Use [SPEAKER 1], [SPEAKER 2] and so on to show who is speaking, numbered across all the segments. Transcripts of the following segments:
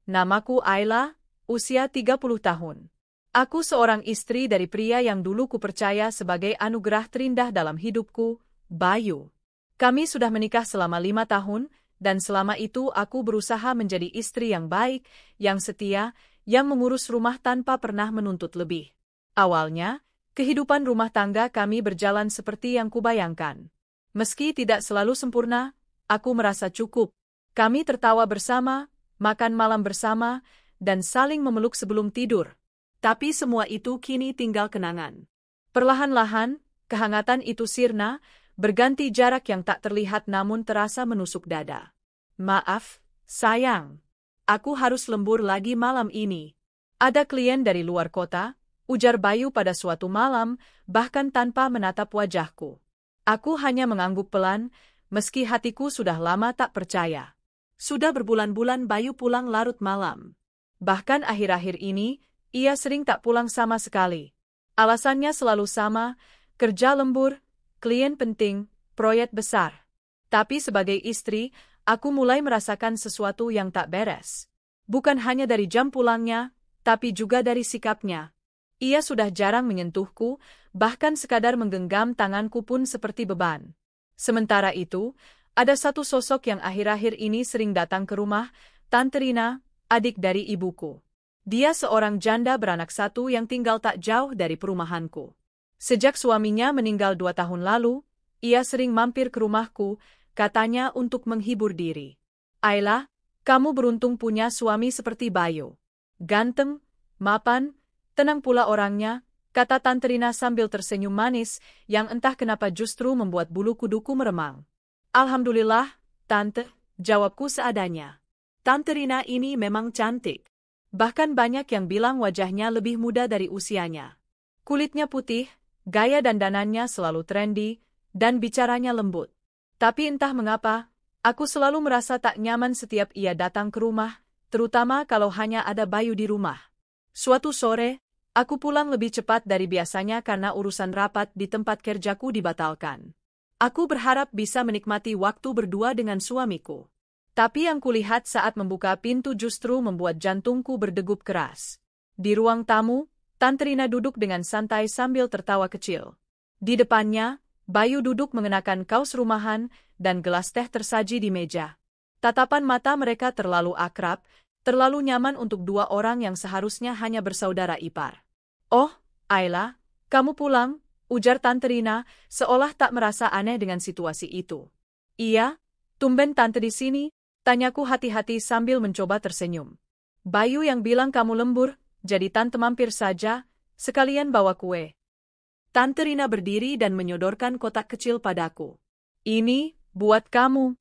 [SPEAKER 1] namaku Ayla, usia 30 tahun. Aku seorang istri dari pria yang dulu kupercaya sebagai anugerah terindah dalam hidupku, Bayu. Kami sudah menikah selama 5 tahun, dan selama itu aku berusaha menjadi istri yang baik, yang setia, yang mengurus rumah tanpa pernah menuntut lebih. Awalnya, kehidupan rumah tangga kami berjalan seperti yang kubayangkan. Meski tidak selalu sempurna, aku merasa cukup. Kami tertawa bersama, makan malam bersama, dan saling memeluk sebelum tidur. Tapi semua itu kini tinggal kenangan. Perlahan-lahan, kehangatan itu sirna, berganti jarak yang tak terlihat namun terasa menusuk dada. Maaf, sayang. Aku harus lembur lagi malam ini. Ada klien dari luar kota, ujar Bayu pada suatu malam, bahkan tanpa menatap wajahku. Aku hanya mengangguk pelan, meski hatiku sudah lama tak percaya. Sudah berbulan-bulan Bayu pulang larut malam. Bahkan akhir-akhir ini, ia sering tak pulang sama sekali. Alasannya selalu sama, kerja lembur, klien penting, proyek besar. Tapi sebagai istri, aku mulai merasakan sesuatu yang tak beres. Bukan hanya dari jam pulangnya, tapi juga dari sikapnya. Ia sudah jarang menyentuhku, bahkan sekadar menggenggam tanganku pun seperti beban. Sementara itu, ada satu sosok yang akhir-akhir ini sering datang ke rumah, Tante Rina, adik dari ibuku. Dia seorang janda beranak satu yang tinggal tak jauh dari perumahanku. Sejak suaminya meninggal 2 tahun lalu, ia sering mampir ke rumahku, katanya untuk menghibur diri. Ayla, kamu beruntung punya suami seperti Bayu. Ganteng, mapan, tenang pula orangnya, kata Tante Rina sambil tersenyum manis, yang entah kenapa justru membuat bulu kuduku meremang. Alhamdulillah, Tante, jawabku seadanya. Tante Rina ini memang cantik. Bahkan banyak yang bilang wajahnya lebih muda dari usianya. Kulitnya putih, gaya dandanannya selalu trendy, dan bicaranya lembut. Tapi entah mengapa, aku selalu merasa tak nyaman setiap ia datang ke rumah, terutama kalau hanya ada Bayu di rumah. Suatu sore, aku pulang lebih cepat dari biasanya karena urusan rapat di tempat kerjaku dibatalkan. Aku berharap bisa menikmati waktu berdua dengan suamiku. Tapi yang kulihat saat membuka pintu justru membuat jantungku berdegup keras. Di ruang tamu, Tante Rina duduk dengan santai sambil tertawa kecil. Di depannya, Bayu duduk mengenakan kaos rumahan dan gelas teh tersaji di meja. Tatapan mata mereka terlalu akrab, terlalu nyaman untuk dua orang yang seharusnya hanya bersaudara ipar. "Oh, Ayla, kamu pulang," ujar Tante Rina, seolah tak merasa aneh dengan situasi itu. "Iya, tumben Tante di sini?" tanyaku hati-hati sambil mencoba tersenyum. "Bayu yang bilang kamu lembur, jadi Tante mampir saja, sekalian bawa kue." Tante Rina berdiri dan menyodorkan kotak kecil padaku. "Ini, buat kamu."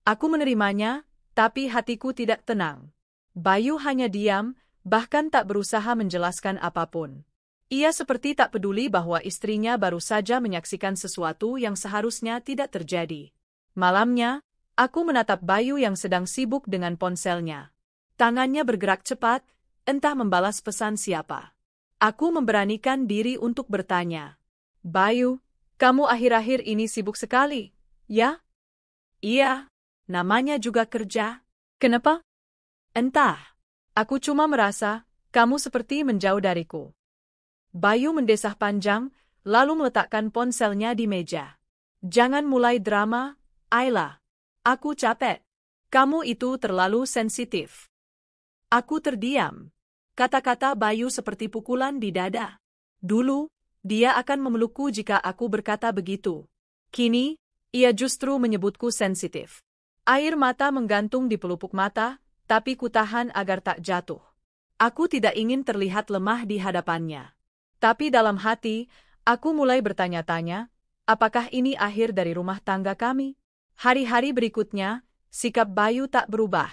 [SPEAKER 1] Aku menerimanya, tapi hatiku tidak tenang. Bayu hanya diam, bahkan tak berusaha menjelaskan apapun. Ia seperti tak peduli bahwa istrinya baru saja menyaksikan sesuatu yang seharusnya tidak terjadi. Malamnya, aku menatap Bayu yang sedang sibuk dengan ponselnya. Tangannya bergerak cepat, entah membalas pesan siapa. Aku memberanikan diri untuk bertanya. "Bayu, kamu akhir-akhir ini sibuk sekali, ya?" "Iya, namanya juga kerja." "Kenapa?" "Entah. Aku cuma merasa, kamu seperti menjauh dariku." Bayu mendesah panjang, lalu meletakkan ponselnya di meja. "Jangan mulai drama, Ayla. Aku capek. Kamu itu terlalu sensitif." Aku terdiam. Kata-kata Bayu seperti pukulan di dada. Dulu, dia akan memelukku jika aku berkata begitu. Kini, ia justru menyebutku sensitif. Air mata menggantung di pelupuk mata, tapi kutahan agar tak jatuh. Aku tidak ingin terlihat lemah di hadapannya. Tapi dalam hati, aku mulai bertanya-tanya, apakah ini akhir dari rumah tangga kami? Hari-hari berikutnya, sikap Bayu tak berubah.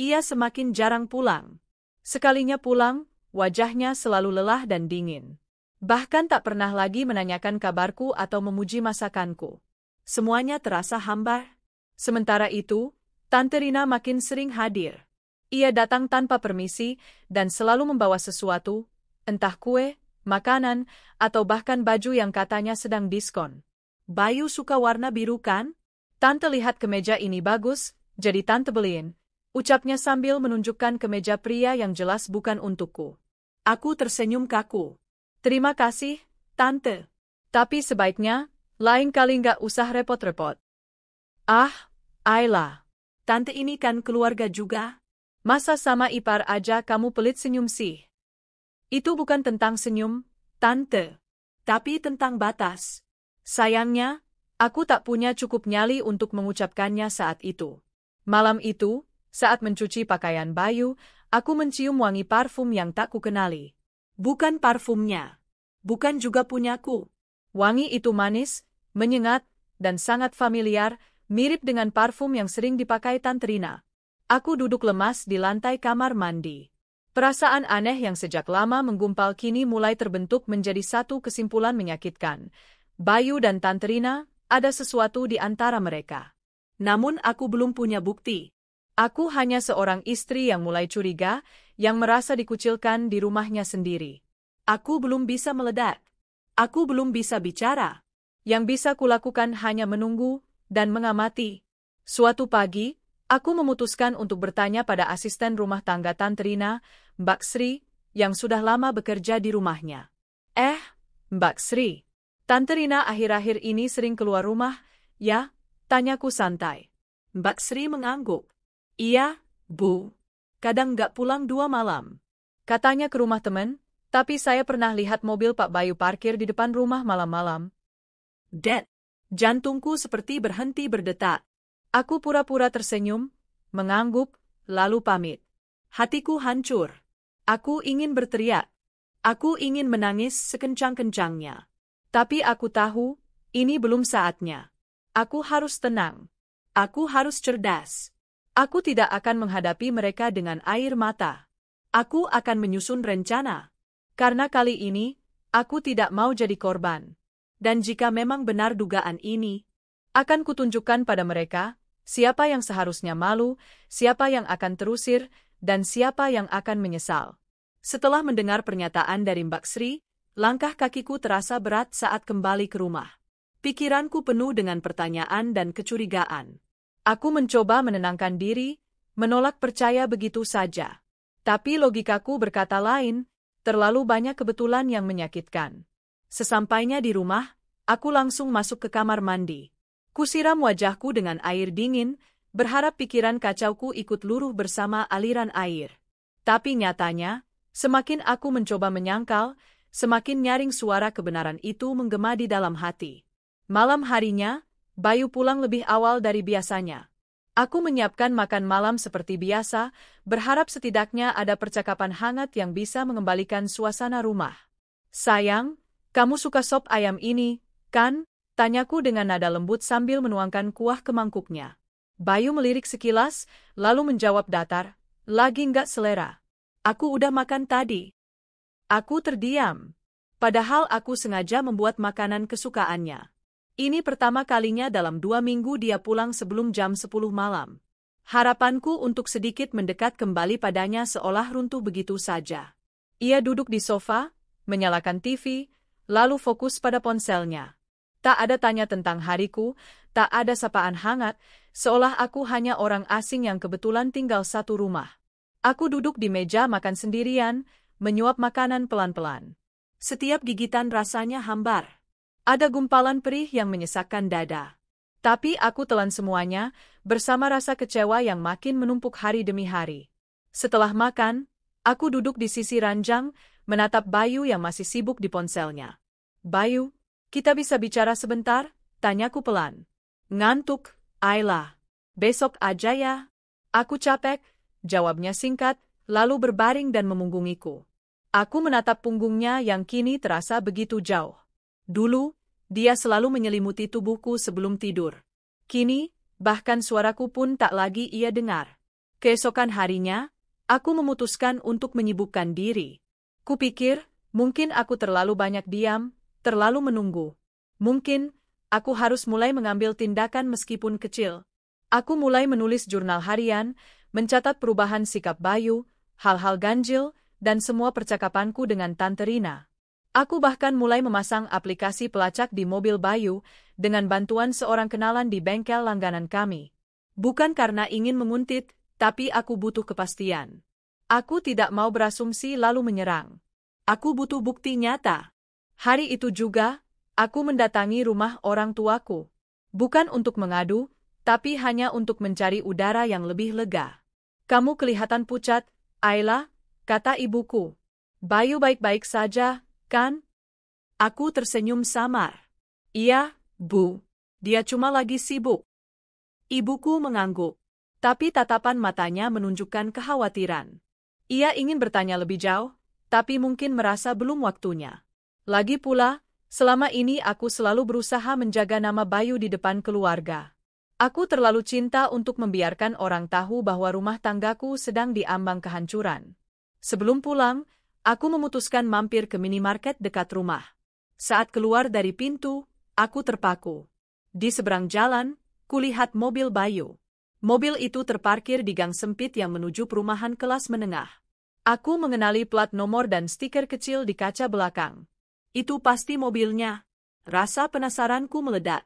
[SPEAKER 1] Ia semakin jarang pulang. Sekalinya pulang, wajahnya selalu lelah dan dingin. Bahkan tak pernah lagi menanyakan kabarku atau memuji masakanku. Semuanya terasa hambar. Sementara itu, Tante Rina makin sering hadir. Ia datang tanpa permisi dan selalu membawa sesuatu, entah kue, makanan, atau bahkan baju yang katanya sedang diskon. "Bayu suka warna biru kan? Tante lihat kemeja ini bagus, jadi Tante beliin. Ucapnya sambil menunjukkan ke meja pria yang jelas bukan untukku. Aku tersenyum kaku. Terima kasih, Tante. Tapi sebaiknya, lain kali nggak usah repot-repot. Ah, Ayla. Tante ini kan keluarga juga. Masa sama ipar aja kamu pelit senyum sih? Itu bukan tentang senyum, Tante. Tapi tentang batas. Sayangnya, aku tak punya cukup nyali untuk mengucapkannya saat itu. Malam itu, saat mencuci pakaian Bayu, aku mencium wangi parfum yang tak kukenali. Bukan parfumnya. Bukan juga punyaku. Wangi itu manis, menyengat, dan sangat familiar, mirip dengan parfum yang sering dipakai Tante Rina. Aku duduk lemas di lantai kamar mandi. Perasaan aneh yang sejak lama menggumpal kini mulai terbentuk menjadi satu kesimpulan menyakitkan. Bayu dan Tante Rina, ada sesuatu di antara mereka. Namun aku belum punya bukti. Aku hanya seorang istri yang mulai curiga, yang merasa dikucilkan di rumahnya sendiri. Aku belum bisa meledak. Aku belum bisa bicara. Yang bisa kulakukan hanya menunggu dan mengamati. Suatu pagi, aku memutuskan untuk bertanya pada asisten rumah tangga Tante Rina, Mbak Sri, yang sudah lama bekerja di rumahnya. Mbak Sri, Tante Rina akhir-akhir ini sering keluar rumah, ya? Tanyaku santai. Mbak Sri mengangguk. Iya, Bu. Kadang nggak pulang 2 malam. Katanya ke rumah teman, tapi saya pernah lihat mobil Pak Bayu parkir di depan rumah malam-malam. Jantungku seperti berhenti berdetak. Aku pura-pura tersenyum, mengangguk, lalu pamit. Hatiku hancur. Aku ingin berteriak. Aku ingin menangis sekencang-kencangnya. Tapi aku tahu, ini belum saatnya. Aku harus tenang. Aku harus cerdas. Aku tidak akan menghadapi mereka dengan air mata. Aku akan menyusun rencana. Karena kali ini, aku tidak mau jadi korban. Dan jika memang benar dugaan ini, akan kutunjukkan pada mereka, siapa yang seharusnya malu, siapa yang akan terusir, dan siapa yang akan menyesal. Setelah mendengar pernyataan dari Mbak Sri, langkah kakiku terasa berat saat kembali ke rumah. Pikiranku penuh dengan pertanyaan dan kecurigaan. Aku mencoba menenangkan diri, menolak percaya begitu saja. Tapi logikaku berkata lain, terlalu banyak kebetulan yang menyakitkan. Sesampainya di rumah, aku langsung masuk ke kamar mandi. Kusiram wajahku dengan air dingin, berharap pikiran kacauku ikut luruh bersama aliran air. Tapi nyatanya, semakin aku mencoba menyangkal, semakin nyaring suara kebenaran itu menggema di dalam hati. Malam harinya, Bayu pulang lebih awal dari biasanya. Aku menyiapkan makan malam seperti biasa, berharap setidaknya ada percakapan hangat yang bisa mengembalikan suasana rumah. Sayang, kamu suka sop ayam ini, kan? Tanyaku dengan nada lembut sambil menuangkan kuah ke mangkuknya. Bayu melirik sekilas, lalu menjawab datar, lagi nggak selera. Aku udah makan tadi. Aku terdiam. Padahal aku sengaja membuat makanan kesukaannya. Ini pertama kalinya dalam 2 minggu dia pulang sebelum jam 10 malam. Harapanku untuk sedikit mendekat kembali padanya seolah runtuh begitu saja. Ia duduk di sofa, menyalakan TV, lalu fokus pada ponselnya. Tak ada tanya tentang hariku, tak ada sapaan hangat, seolah aku hanya orang asing yang kebetulan tinggal satu rumah. Aku duduk di meja makan sendirian, menyuap makanan pelan-pelan. Setiap gigitan rasanya hambar. Ada gumpalan perih yang menyesakkan dada. Tapi aku telan semuanya, bersama rasa kecewa yang makin menumpuk hari demi hari. Setelah makan, aku duduk di sisi ranjang, menatap Bayu yang masih sibuk di ponselnya. Bayu, kita bisa bicara sebentar? Tanyaku pelan. Ngantuk, Ayla. Besok aja ya. Aku capek, jawabnya singkat, lalu berbaring dan memunggungiku. Aku menatap punggungnya yang kini terasa begitu jauh. Dulu, dia selalu menyelimuti tubuhku sebelum tidur. Kini, bahkan suaraku pun tak lagi ia dengar. Keesokan harinya, aku memutuskan untuk menyibukkan diri. Kupikir, mungkin aku terlalu banyak diam, terlalu menunggu. Mungkin, aku harus mulai mengambil tindakan meskipun kecil. Aku mulai menulis jurnal harian, mencatat perubahan sikap Bayu, hal-hal ganjil, dan semua percakapanku dengan Tante Rina. Aku bahkan mulai memasang aplikasi pelacak di mobil Bayu dengan bantuan seorang kenalan di bengkel langganan kami. Bukan karena ingin menguntit, Tapi aku butuh kepastian. Aku tidak mau berasumsi lalu menyerang. Aku butuh bukti nyata. Hari itu juga, aku mendatangi rumah orang tuaku. Bukan untuk mengadu, tapi hanya untuk mencari udara yang lebih lega. Kamu kelihatan pucat, Ayla, kata ibuku. Bayu baik-baik saja, kan? Aku tersenyum samar. Iya, Bu. Dia cuma lagi sibuk. Ibuku mengangguk. Tapi tatapan matanya menunjukkan kekhawatiran. Ia ingin bertanya lebih jauh, tapi mungkin merasa belum waktunya. Lagi pula, selama ini aku selalu berusaha menjaga nama Bayu di depan keluarga. Aku terlalu cinta untuk membiarkan orang tahu bahwa rumah tanggaku sedang diambang kehancuran. Sebelum pulang, aku memutuskan mampir ke minimarket dekat rumah. Saat keluar dari pintu, aku terpaku. Di seberang jalan, kulihat mobil Bayu. Mobil itu terparkir di gang sempit yang menuju perumahan kelas menengah. Aku mengenali plat nomor dan stiker kecil di kaca belakang. Itu pasti mobilnya. Rasa penasaranku meledak.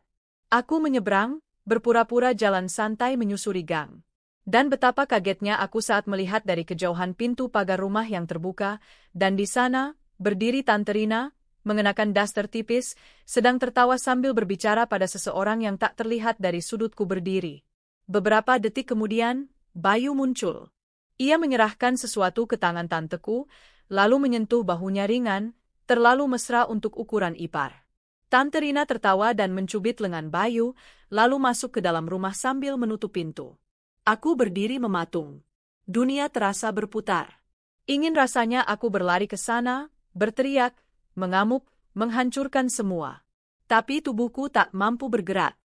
[SPEAKER 1] Aku menyeberang, berpura-pura jalan santai menyusuri gang. Dan betapa kagetnya aku saat melihat dari kejauhan pintu pagar rumah yang terbuka, dan di sana, berdiri Tante Rina, mengenakan daster tipis, sedang tertawa sambil berbicara pada seseorang yang tak terlihat dari sudutku berdiri. Beberapa detik kemudian, Bayu muncul. Ia menyerahkan sesuatu ke tangan tanteku, lalu menyentuh bahunya ringan, terlalu mesra untuk ukuran ipar. Tante Rina tertawa dan mencubit lengan Bayu, lalu masuk ke dalam rumah sambil menutup pintu. Aku berdiri mematung. Dunia terasa berputar. Ingin rasanya aku berlari ke sana, berteriak, mengamuk, menghancurkan semua. Tapi tubuhku tak mampu bergerak.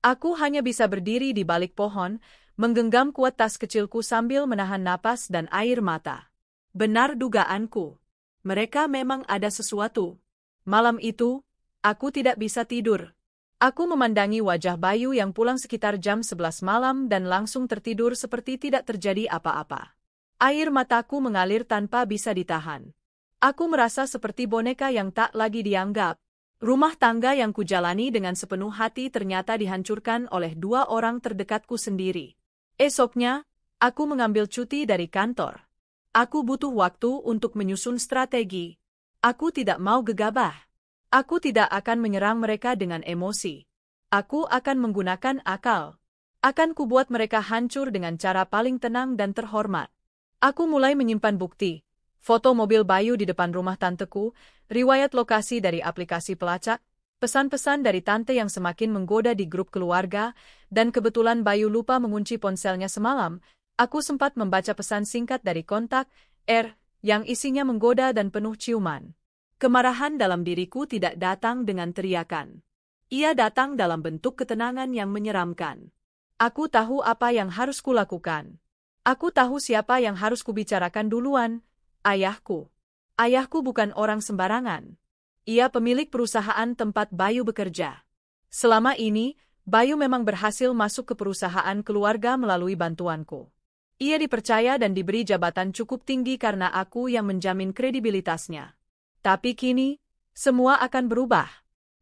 [SPEAKER 1] Aku hanya bisa berdiri di balik pohon, menggenggam kuat tas kecilku sambil menahan napas dan air mata. Benar dugaanku. Mereka memang ada sesuatu. Malam itu, aku tidak bisa tidur. Aku memandangi wajah Bayu yang pulang sekitar jam 11 malam dan langsung tertidur seperti tidak terjadi apa-apa. Air mataku mengalir tanpa bisa ditahan. Aku merasa seperti boneka yang tak lagi dianggap. Rumah tangga yang kujalani dengan sepenuh hati ternyata dihancurkan oleh dua orang terdekatku sendiri. Esoknya, aku mengambil cuti dari kantor. Aku butuh waktu untuk menyusun strategi. Aku tidak mau gegabah. Aku tidak akan menyerang mereka dengan emosi. Aku akan menggunakan akal. Akan kubuat mereka hancur dengan cara paling tenang dan terhormat. Aku mulai menyimpan bukti. Foto mobil Bayu di depan rumah tanteku, riwayat lokasi dari aplikasi pelacak, pesan-pesan dari tante yang semakin menggoda di grup keluarga, dan kebetulan Bayu lupa mengunci ponselnya semalam, aku sempat membaca pesan singkat dari kontak, yang isinya menggoda dan penuh ciuman. Kemarahan dalam diriku tidak datang dengan teriakan. Ia datang dalam bentuk ketenangan yang menyeramkan. Aku tahu apa yang harus kulakukan. Aku tahu siapa yang harus kubicarakan duluan. Ayahku. Ayahku bukan orang sembarangan. Ia pemilik perusahaan tempat Bayu bekerja. Selama ini, Bayu memang berhasil masuk ke perusahaan keluarga melalui bantuanku. Ia dipercaya dan diberi jabatan cukup tinggi karena aku yang menjamin kredibilitasnya. Tapi kini, semua akan berubah.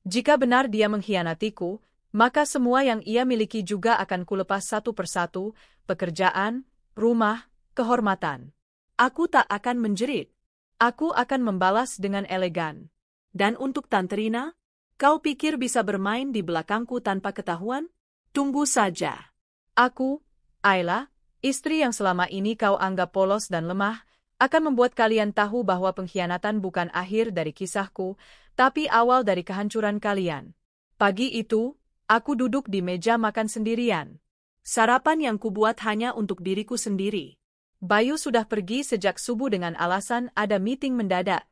[SPEAKER 1] Jika benar dia mengkhianatiku, maka semua yang ia miliki juga akan kulepas satu persatu, pekerjaan, rumah, kehormatan. Aku tak akan menjerit. Aku akan membalas dengan elegan. Dan untuk Tante Rina, kau pikir bisa bermain di belakangku tanpa ketahuan? Tunggu saja. Aku, Ayla, istri yang selama ini kau anggap polos dan lemah, akan membuat kalian tahu bahwa pengkhianatan bukan akhir dari kisahku, tapi awal dari kehancuran kalian. Pagi itu, aku duduk di meja makan sendirian. Sarapan yang kubuat hanya untuk diriku sendiri. Bayu sudah pergi sejak subuh dengan alasan ada meeting mendadak.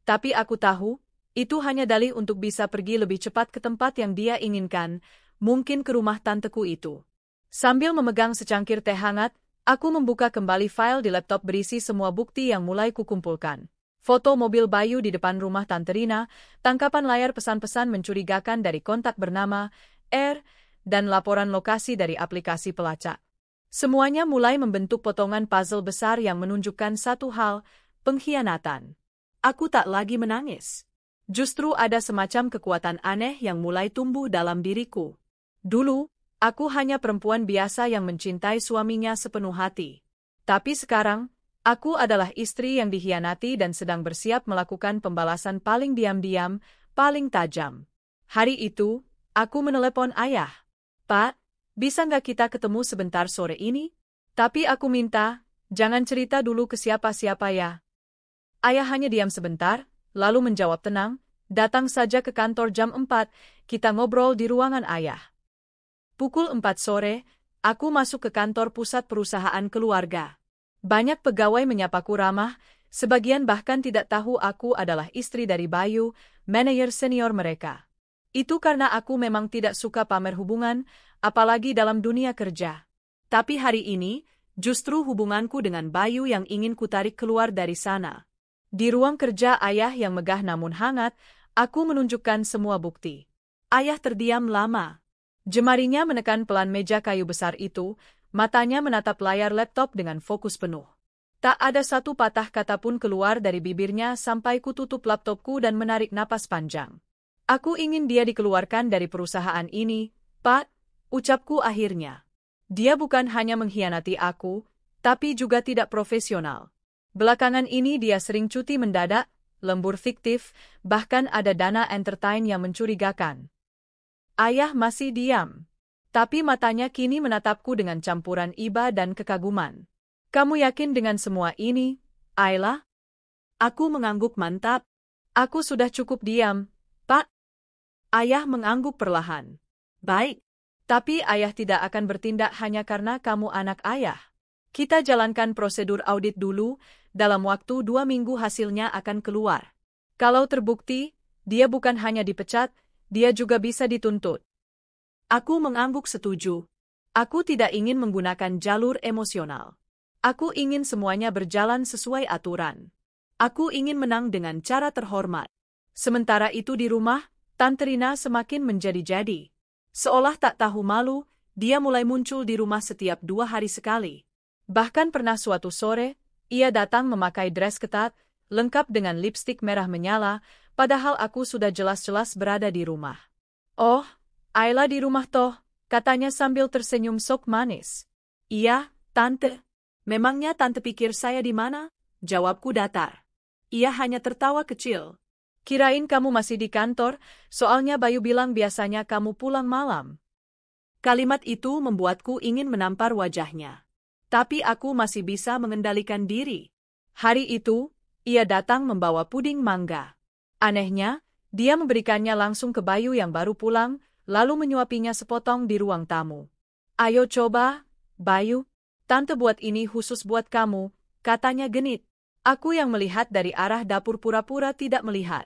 [SPEAKER 1] Tapi aku tahu, itu hanya dalih untuk bisa pergi lebih cepat ke tempat yang dia inginkan, mungkin ke rumah tanteku itu. Sambil memegang secangkir teh hangat, aku membuka kembali file di laptop berisi semua bukti yang mulai kukumpulkan. Foto mobil Bayu di depan rumah Tante Rina, tangkapan layar pesan-pesan mencurigakan dari kontak bernama dan laporan lokasi dari aplikasi pelacak. Semuanya mulai membentuk potongan puzzle besar yang menunjukkan satu hal, pengkhianatan. Aku tak lagi menangis. Justru ada semacam kekuatan aneh yang mulai tumbuh dalam diriku. Dulu, aku hanya perempuan biasa yang mencintai suaminya sepenuh hati. Tapi sekarang, aku adalah istri yang dikhianati dan sedang bersiap melakukan pembalasan paling diam-diam, paling tajam. Hari itu, aku menelepon ayah. Pak, bisa nggak kita ketemu sebentar sore ini? Tapi aku minta, jangan cerita dulu ke siapa-siapa ya. Ayah hanya diam sebentar, lalu menjawab tenang, datang saja ke kantor jam 4, kita ngobrol di ruangan ayah. Pukul 4 sore, aku masuk ke kantor pusat perusahaan keluarga. Banyak pegawai menyapaku ramah, sebagian bahkan tidak tahu aku adalah istri dari Bayu, manajer senior mereka. Itu karena aku memang tidak suka pamer hubungan, apalagi dalam dunia kerja. Tapi hari ini, justru hubunganku dengan Bayu yang ingin kutarik keluar dari sana. Di ruang kerja ayah yang megah namun hangat, aku menunjukkan semua bukti. Ayah terdiam lama. Jemarinya menekan pelan meja kayu besar itu, matanya menatap layar laptop dengan fokus penuh. Tak ada satu patah kata pun keluar dari bibirnya sampai kututup laptopku dan menarik napas panjang. Aku ingin dia dikeluarkan dari perusahaan ini, Pak, ucapku akhirnya. Dia bukan hanya mengkhianati aku, tapi juga tidak profesional. Belakangan ini dia sering cuti mendadak, lembur fiktif, bahkan ada dana entertain yang mencurigakan. Ayah masih diam. Tapi matanya kini menatapku dengan campuran iba dan kekaguman. Kamu yakin dengan semua ini, Ayla? Aku mengangguk mantap. Aku sudah cukup diam, Pak. Ayah mengangguk perlahan. Baik. Tapi ayah tidak akan bertindak hanya karena kamu anak ayah. Kita jalankan prosedur audit dulu, dalam waktu 2 minggu hasilnya akan keluar. Kalau terbukti, dia bukan hanya dipecat, dia juga bisa dituntut. Aku mengangguk setuju. Aku tidak ingin menggunakan jalur emosional. Aku ingin semuanya berjalan sesuai aturan. Aku ingin menang dengan cara terhormat. Sementara itu di rumah, Tante Rina semakin menjadi-jadi. Seolah tak tahu malu, dia mulai muncul di rumah setiap 2 hari sekali. Bahkan pernah suatu sore, ia datang memakai dress ketat, lengkap dengan lipstik merah menyala, padahal aku sudah jelas-jelas berada di rumah. Oh, Ayla di rumah toh, katanya sambil tersenyum sok manis. Iya, Tante. Memangnya Tante pikir saya di mana? Jawabku datar. Ia hanya tertawa kecil. Kirain kamu masih di kantor, soalnya Bayu bilang biasanya kamu pulang malam. Kalimat itu membuatku ingin menampar wajahnya. Tapi aku masih bisa mengendalikan diri. Hari itu, ia datang membawa puding mangga. Anehnya, dia memberikannya langsung ke Bayu yang baru pulang, lalu menyuapinya sepotong di ruang tamu. Ayo coba, Bayu. Tante buat ini khusus buat kamu, katanya genit. Aku yang melihat dari arah dapur pura-pura tidak melihat.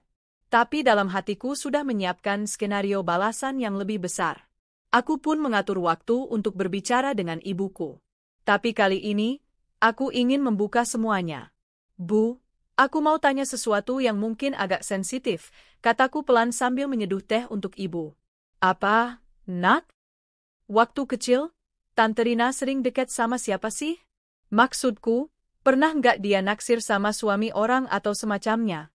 [SPEAKER 1] Tapi dalam hatiku sudah menyiapkan skenario balasan yang lebih besar. Aku pun mengatur waktu untuk berbicara dengan ibuku. Tapi kali ini, aku ingin membuka semuanya. Bu, aku mau tanya sesuatu yang mungkin agak sensitif, kataku pelan sambil menyeduh teh untuk ibu. Apa, Nak? Waktu kecil, Tante Rina sering dekat sama siapa sih? Maksudku, pernah nggak dia naksir sama suami orang atau semacamnya?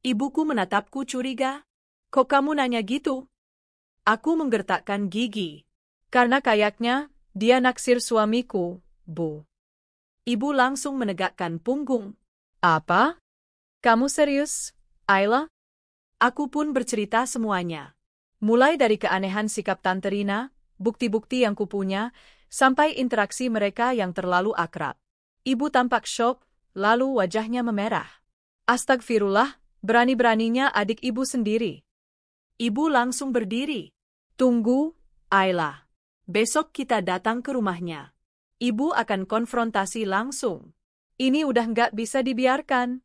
[SPEAKER 1] Ibuku menatapku curiga. Kok kamu nanya gitu? Aku menggertakkan gigi. Karena kayaknya, dia naksir suamiku, Bu. Ibu langsung menegakkan punggung. Apa? Kamu serius, Ayla? Aku pun bercerita semuanya. Mulai dari keanehan sikap Tante Rina, bukti-bukti yang kupunya, sampai interaksi mereka yang terlalu akrab. Ibu tampak syok, lalu wajahnya memerah. Astagfirullah, berani-beraninya adik ibu sendiri. Ibu langsung berdiri. Tunggu, Ayla. Besok kita datang ke rumahnya. Ibu akan konfrontasi langsung. Ini udah nggak bisa dibiarkan.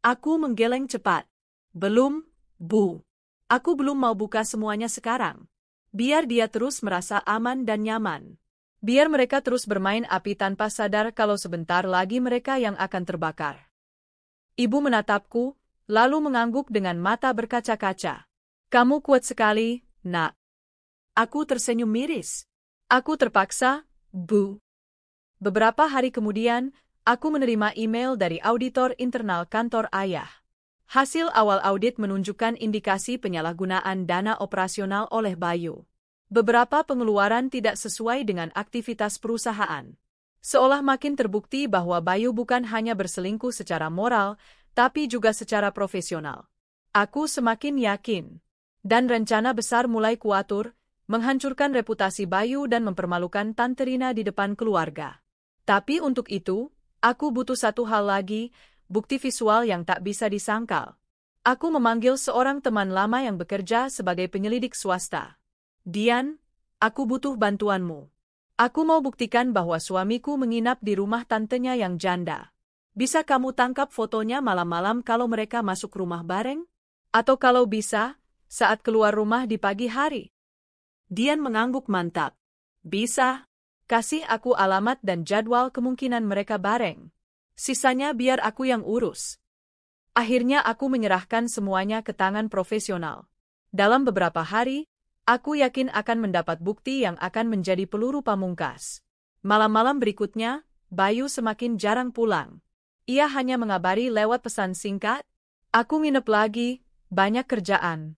[SPEAKER 1] Aku menggeleng cepat. Belum, Bu. Aku belum mau buka semuanya sekarang. Biar dia terus merasa aman dan nyaman. Biar mereka terus bermain api tanpa sadar kalau sebentar lagi mereka yang akan terbakar. Ibu menatapku, lalu mengangguk dengan mata berkaca-kaca. Kamu kuat sekali, Nak. Aku tersenyum miris. Aku terpaksa, Bu. Beberapa hari kemudian, aku menerima email dari auditor internal kantor ayah. Hasil awal audit menunjukkan indikasi penyalahgunaan dana operasional oleh Bayu. Beberapa pengeluaran tidak sesuai dengan aktivitas perusahaan. Seolah makin terbukti bahwa Bayu bukan hanya berselingkuh secara moral, tapi juga secara profesional. Aku semakin yakin. Dan rencana besar mulai kuatur, menghancurkan reputasi Bayu dan mempermalukan Tante Rina di depan keluarga. Tapi untuk itu, aku butuh satu hal lagi, bukti visual yang tak bisa disangkal. Aku memanggil seorang teman lama yang bekerja sebagai penyelidik swasta. Dian, aku butuh bantuanmu. Aku mau buktikan bahwa suamiku menginap di rumah tantenya yang janda. Bisa kamu tangkap fotonya malam-malam kalau mereka masuk rumah bareng? Atau kalau bisa, saat keluar rumah di pagi hari? Dian mengangguk mantap. Bisa. Kasih aku alamat dan jadwal kemungkinan mereka bareng. Sisanya biar aku yang urus. Akhirnya aku menyerahkan semuanya ke tangan profesional. Dalam beberapa hari, aku yakin akan mendapat bukti yang akan menjadi peluru pamungkas. Malam-malam berikutnya, Bayu semakin jarang pulang. Ia hanya mengabari lewat pesan singkat, "Aku nginep lagi, banyak kerjaan."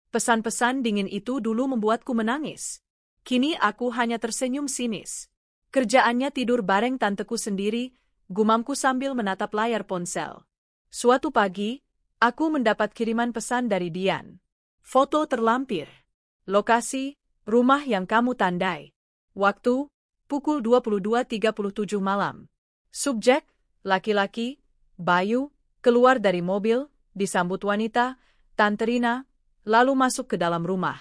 [SPEAKER 1] Pesan-pesan dingin itu dulu membuatku menangis. Kini aku hanya tersenyum sinis. Kerjaannya tidur bareng tanteku sendiri, gumamku sambil menatap layar ponsel. Suatu pagi, aku mendapat kiriman pesan dari Dian. Foto terlampir. Lokasi, rumah yang kamu tandai. Waktu, pukul 22.37 malam. Subjek, laki-laki, Bayu, keluar dari mobil, disambut wanita, Tante Rina, lalu masuk ke dalam rumah.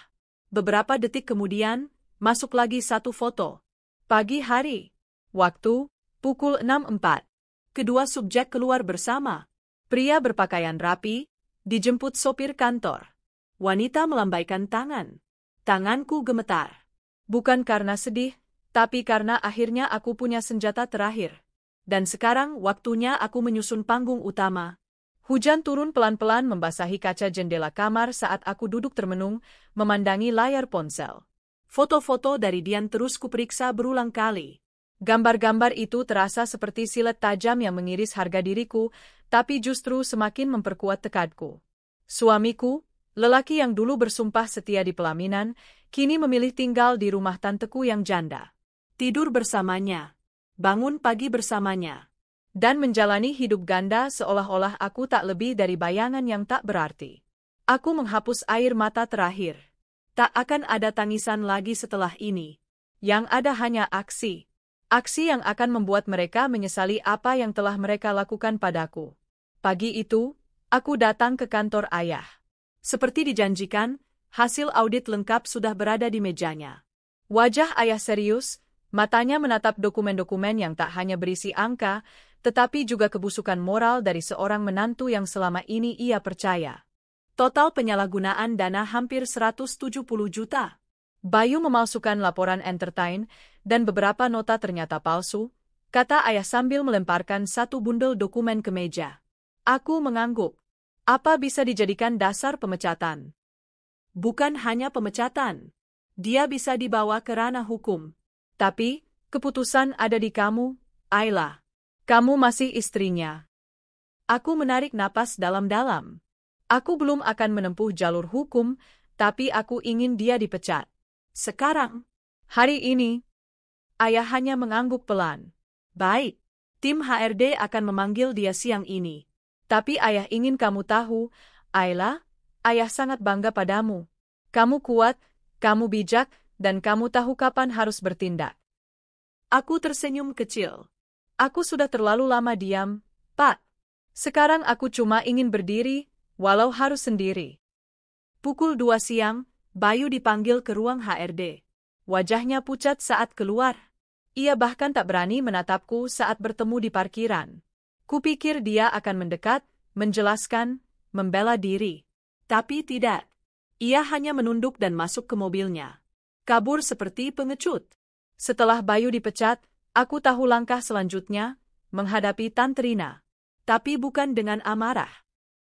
[SPEAKER 1] Beberapa detik kemudian, masuk lagi satu foto. Pagi hari. Waktu, pukul 6.04. Kedua subjek keluar bersama. Pria berpakaian rapi, dijemput sopir kantor. Wanita melambaikan tangan. Tanganku gemetar. Bukan karena sedih, tapi karena akhirnya aku punya senjata terakhir. Dan sekarang waktunya aku menyusun panggung utama. Hujan turun pelan-pelan membasahi kaca jendela kamar saat aku duduk termenung, memandangi layar ponsel. Foto-foto dari Dian terus kuperiksa berulang kali. Gambar-gambar itu terasa seperti silet tajam yang mengiris harga diriku, tapi justru semakin memperkuat tekadku. Suamiku, lelaki yang dulu bersumpah setia di pelaminan, kini memilih tinggal di rumah tanteku yang janda. Tidur bersamanya, bangun pagi bersamanya, dan menjalani hidup ganda seolah-olah aku tak lebih dari bayangan yang tak berarti. Aku menghapus air mata terakhir. Tak akan ada tangisan lagi setelah ini. Yang ada hanya aksi. Aksi yang akan membuat mereka menyesali apa yang telah mereka lakukan padaku. Pagi itu, aku datang ke kantor ayah. Seperti dijanjikan, hasil audit lengkap sudah berada di mejanya. Wajah ayah serius, matanya menatap dokumen-dokumen yang tak hanya berisi angka, tetapi juga kebusukan moral dari seorang menantu yang selama ini ia percaya. Total penyalahgunaan dana hampir 170 juta. Bayu memalsukan laporan entertain, dan beberapa nota ternyata palsu, kata ayah sambil melemparkan satu bundel dokumen ke meja. Aku mengangguk. Apa bisa dijadikan dasar pemecatan? Bukan hanya pemecatan. Dia bisa dibawa ke ranah hukum. Tapi, keputusan ada di kamu, Ayla. Kamu masih istrinya. Aku menarik napas dalam-dalam. Aku belum akan menempuh jalur hukum, tapi aku ingin dia dipecat. Sekarang, hari ini, ayah hanya mengangguk pelan. Baik, tim HRD akan memanggil dia siang ini. Tapi ayah ingin kamu tahu, Ayla, ayah sangat bangga padamu. Kamu kuat, kamu bijak, dan kamu tahu kapan harus bertindak. Aku tersenyum kecil. Aku sudah terlalu lama diam, Pak. Sekarang aku cuma ingin berdiri, walau harus sendiri. Pukul 2 siang, Bayu dipanggil ke ruang HRD. Wajahnya pucat saat keluar. Ia bahkan tak berani menatapku saat bertemu di parkiran. Kupikir dia akan mendekat, menjelaskan, membela diri. Tapi tidak. Ia hanya menunduk dan masuk ke mobilnya. Kabur seperti pengecut. Setelah Bayu dipecat, aku tahu langkah selanjutnya, menghadapi Tante Rina. Tapi bukan dengan amarah.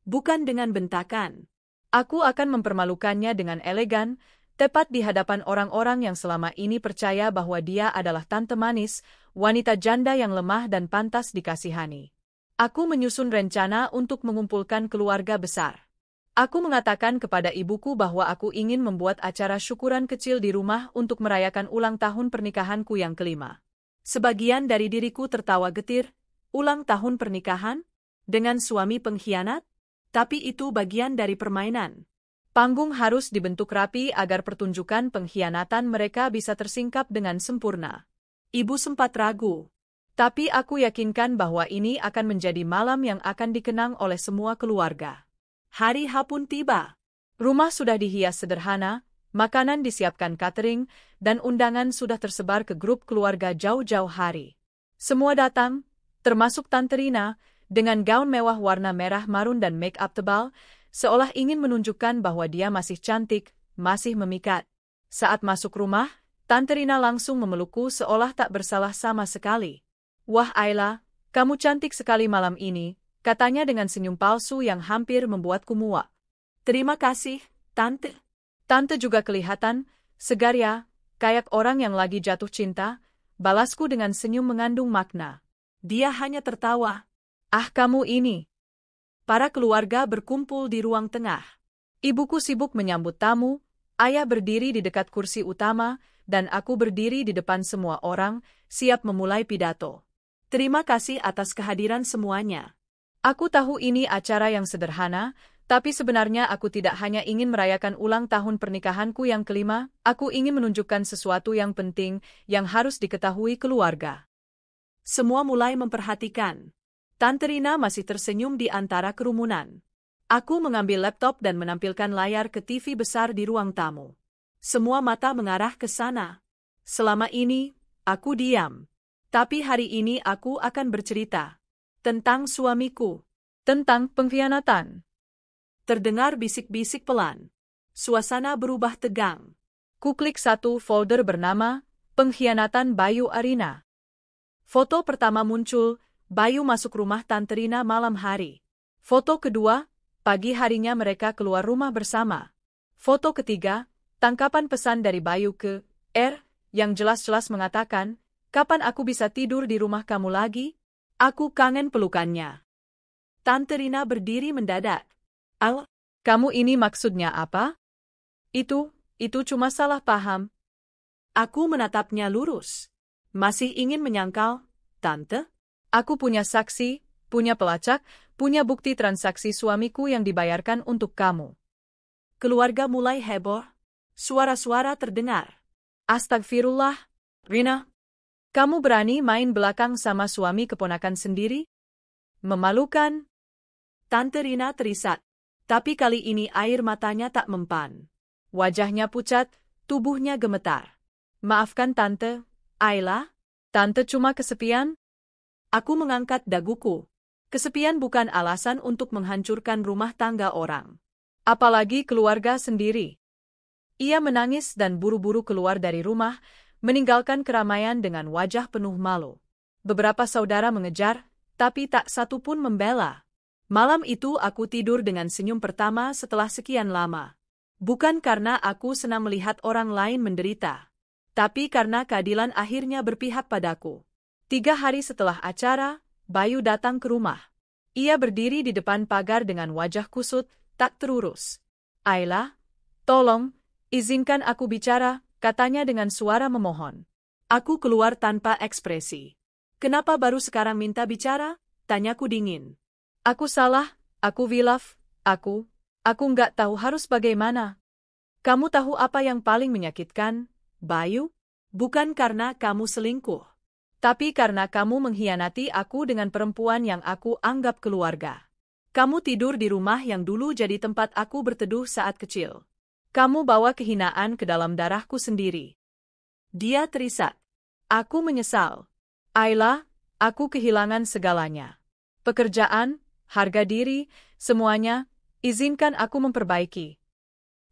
[SPEAKER 1] Bukan dengan bentakan. Aku akan mempermalukannya dengan elegan, tepat di hadapan orang-orang yang selama ini percaya bahwa dia adalah tante manis, wanita janda yang lemah dan pantas dikasihani. Aku menyusun rencana untuk mengumpulkan keluarga besar. Aku mengatakan kepada ibuku bahwa aku ingin membuat acara syukuran kecil di rumah untuk merayakan ulang tahun pernikahanku yang kelima. Sebagian dari diriku tertawa getir. Ulang tahun pernikahan? Dengan suami pengkhianat? Tapi itu bagian dari permainan. Panggung harus dibentuk rapi agar pertunjukan pengkhianatan mereka bisa tersingkap dengan sempurna. Ibu sempat ragu. Tapi aku yakinkan bahwa ini akan menjadi malam yang akan dikenang oleh semua keluarga. Hari H pun tiba. Rumah sudah dihias sederhana, makanan disiapkan catering, dan undangan sudah tersebar ke grup keluarga jauh-jauh hari. Semua datang, termasuk Tante Rina, dengan gaun mewah warna merah marun dan make-up tebal, seolah ingin menunjukkan bahwa dia masih cantik, masih memikat. Saat masuk rumah, Tante Rina langsung memelukku seolah tak bersalah sama sekali. "Wah Ayla, kamu cantik sekali malam ini," katanya dengan senyum palsu yang hampir membuatku muak. "Terima kasih, Tante." Tante juga kelihatan segar ya, kayak orang yang lagi jatuh cinta, balasku dengan senyum mengandung makna. Dia hanya tertawa. "Ah kamu ini." Para keluarga berkumpul di ruang tengah. Ibuku sibuk menyambut tamu, ayah berdiri di dekat kursi utama, dan aku berdiri di depan semua orang, siap memulai pidato. Terima kasih atas kehadiran semuanya. Aku tahu ini acara yang sederhana, tapi sebenarnya aku tidak hanya ingin merayakan ulang tahun pernikahanku yang kelima, aku ingin menunjukkan sesuatu yang penting yang harus diketahui keluarga. Semua mulai memperhatikan. Tante Rina masih tersenyum di antara kerumunan. Aku mengambil laptop dan menampilkan layar ke TV besar di ruang tamu. Semua mata mengarah ke sana. Selama ini, aku diam. Tapi hari ini aku akan bercerita. Tentang suamiku. Tentang pengkhianatan. Terdengar bisik-bisik pelan. Suasana berubah tegang. Kuklik satu folder bernama Pengkhianatan Bayu Arina. Foto pertama muncul, Bayu masuk rumah Tante Rina malam hari. Foto kedua, pagi harinya mereka keluar rumah bersama. Foto ketiga, tangkapan pesan dari Bayu ke R, yang jelas-jelas mengatakan, "Kapan aku bisa tidur di rumah kamu lagi? Aku kangen pelukannya." Tante Rina berdiri mendadak. "Al, kamu ini maksudnya apa?" Itu cuma salah paham." Aku menatapnya lurus. "Masih ingin menyangkal, Tante? Aku punya saksi, punya pelacak, punya bukti transaksi suamiku yang dibayarkan untuk kamu." Keluarga mulai heboh. Suara-suara terdengar. "Astagfirullah, Rina. Kamu berani main belakang sama suami keponakan sendiri? Memalukan." Tante Rina terisak. Tapi kali ini air matanya tak mempan. Wajahnya pucat, tubuhnya gemetar. "Maafkan Tante, Ayla. Tante cuma kesepian." Aku mengangkat daguku. Kesepian bukan alasan untuk menghancurkan rumah tangga orang. Apalagi keluarga sendiri. Ia menangis dan buru-buru keluar dari rumah, meninggalkan keramaian dengan wajah penuh malu. Beberapa saudara mengejar, tapi tak satu pun membela. Malam itu aku tidur dengan senyum pertama setelah sekian lama. Bukan karena aku senang melihat orang lain menderita, tapi karena keadilan akhirnya berpihak padaku. 3 hari setelah acara, Bayu datang ke rumah. Ia berdiri di depan pagar dengan wajah kusut, tak terurus. "Ayla, tolong, izinkan aku bicara," katanya dengan suara memohon. Aku keluar tanpa ekspresi. "Kenapa baru sekarang minta bicara?" tanyaku dingin. "Aku salah, aku hilaf, aku nggak tahu harus bagaimana." "Kamu tahu apa yang paling menyakitkan, Bayu? Bukan karena kamu selingkuh, tapi karena kamu mengkhianati aku dengan perempuan yang aku anggap keluarga. Kamu tidur di rumah yang dulu jadi tempat aku berteduh saat kecil. Kamu bawa kehinaan ke dalam darahku sendiri." Dia terisak. Aku menyesal. "Ayla, aku kehilangan segalanya. Pekerjaan, harga diri, semuanya, izinkan aku memperbaiki."